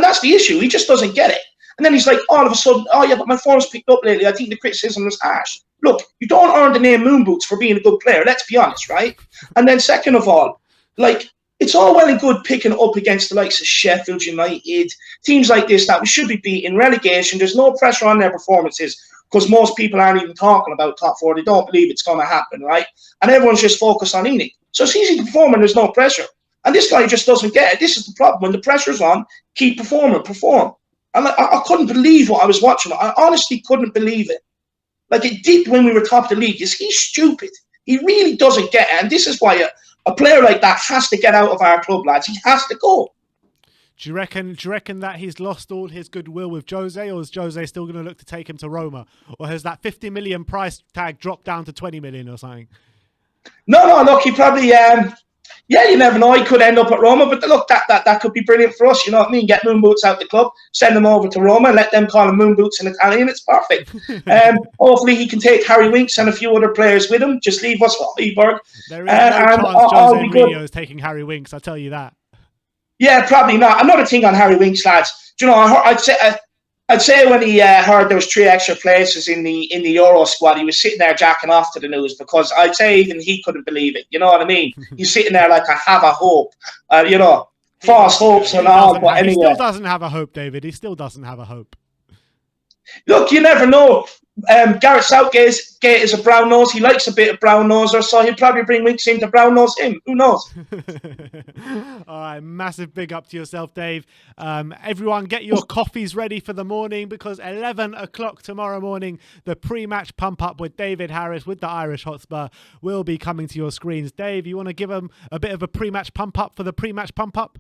that's the issue. He just doesn't get it. And then he's like, all of a sudden, oh yeah, but my form's picked up lately. I think the criticism was harsh. Look, you don't earn the name Moon Boots for being a good player. Let's be honest, right? And then second of all, like, it's all well and good picking up against the likes of Sheffield United, teams like this that we should be beating, relegation. There's no pressure on their performances because most people aren't even talking about top 4. They don't believe it's going to happen, right? And everyone's just focused on eating. So it's easy to perform when there's no pressure. And this guy just doesn't get it. This is the problem. When the pressure's on, keep performing, perform. And I couldn't believe what I was watching. I honestly couldn't believe it. Like, it did when we were top of the league. He's stupid. He really doesn't get it. And this is why a player like that has to get out of our club, lads. He has to go. Do you reckon that he's lost all his goodwill with Jose, or is Jose still going to look to take him to Roma? Or has that 50 million price tag dropped down to 20 million or something? No, look, he probably... you never know. He could end up at Roma, but look, that could be brilliant for us. You know what I mean? Get Moon Boots out the club, send them over to Roma, and let them call him Moon Boots in Italian. It's perfect. Hopefully, he can take Harry Winks and a few other players with him. Just leave us for Højbjerg. There is no chance Jose Mourinho is taking Harry Winks. I'll tell you that. Yeah, probably not. Another thing on Harry Winks, lads. Do you know? I'd say when he heard there was 3 extra places in the Euro squad, he was sitting there jacking off to the news, because I'd say even he couldn't believe it. You know what I mean? He's sitting there like, I have a hope. False hopes and all. But anyway, he still doesn't have a hope, David. He still doesn't have a hope. Look, you never know. Gareth Southgate is a brown nose. He likes a bit of brown noser, so he'll probably bring Winks in to brown nose him. Who knows? All right, massive big up to yourself, Dave. Everyone, get your coffees ready for the morning, because 11 o'clock tomorrow morning, the pre-match pump up with David Harris with the Irish Hotspur will be coming to your screens. Dave, you want to give them a bit of a pre-match pump up for the pre-match pump up?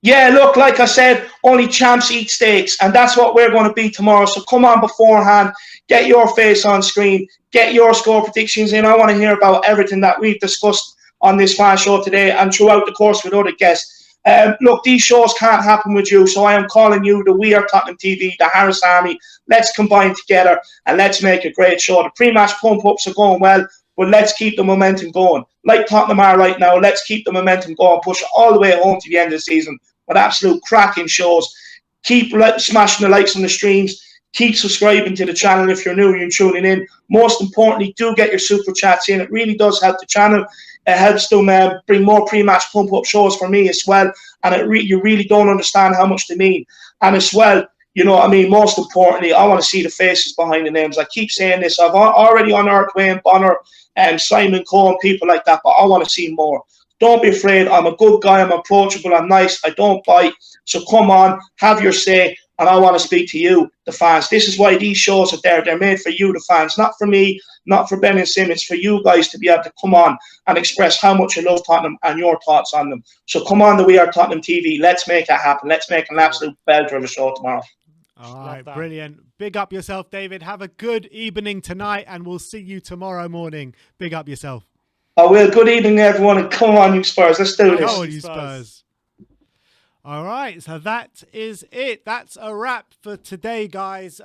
Yeah, look, like I said, only champs eat steaks, and that's what we're going to be tomorrow. So come on beforehand, get your face on screen, get your score predictions in. I want to hear about everything that we've discussed on this fan show today and throughout the course with other guests. Look, these shows can't happen with you, so I am calling you the We Are Tottenham TV, the Harris Army. Let's combine together and let's make a great show. The pre-match pump-ups are going well, but let's keep the momentum going. Like Tottenham are right now, let's keep the momentum going, push it all the way home to the end of the season with absolute cracking shows. Keep smashing the likes on the streams. Keep subscribing to the channel if you're new and you're tuning in. Most importantly, do get your super chats in. It really does help the channel. It helps them bring more pre-match pump-up shows for me as well. And you really don't understand how much they mean. And as well, you know what I mean, most importantly, I want to see the faces behind the names. I keep saying this. I've already unearthed Wayne Bonner and Simon Cohen, people like that, but I want to see more. Don't be afraid. I'm a good guy. I'm approachable. I'm nice. I don't bite. So come on, have your say. And I want to speak to you, the fans. This is why these shows are there. They're made for you, the fans. Not for me, not for Ben and Sim. It's for you guys to be able to come on and express how much you love Tottenham and your thoughts on them. So come on, the We Are Tottenham TV. Let's make it happen. Let's make an absolute belter of a show tomorrow. All right, brilliant. Big up yourself, David. Have a good evening tonight, and we'll see you tomorrow morning. Big up yourself. I will. Good evening, everyone, and come on, you Spurs. Let's do this. Come on, you Spurs. All right, so that is it. That's a wrap for today, guys.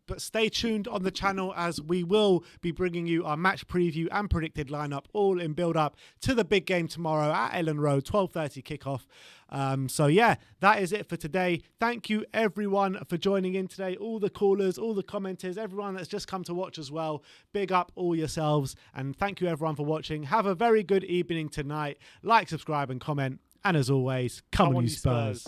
But stay tuned on the channel, as we will be bringing you our match preview and predicted lineup, all in build-up to the big game tomorrow at Ellen Road, 12:30 kickoff. So yeah, that is it for today. Thank you everyone for joining in today. All the callers, all the commenters, everyone that's just come to watch as well. Big up all yourselves, and thank you everyone for watching. Have a very good evening tonight. Like, subscribe and comment. And as always, come on you Spurs.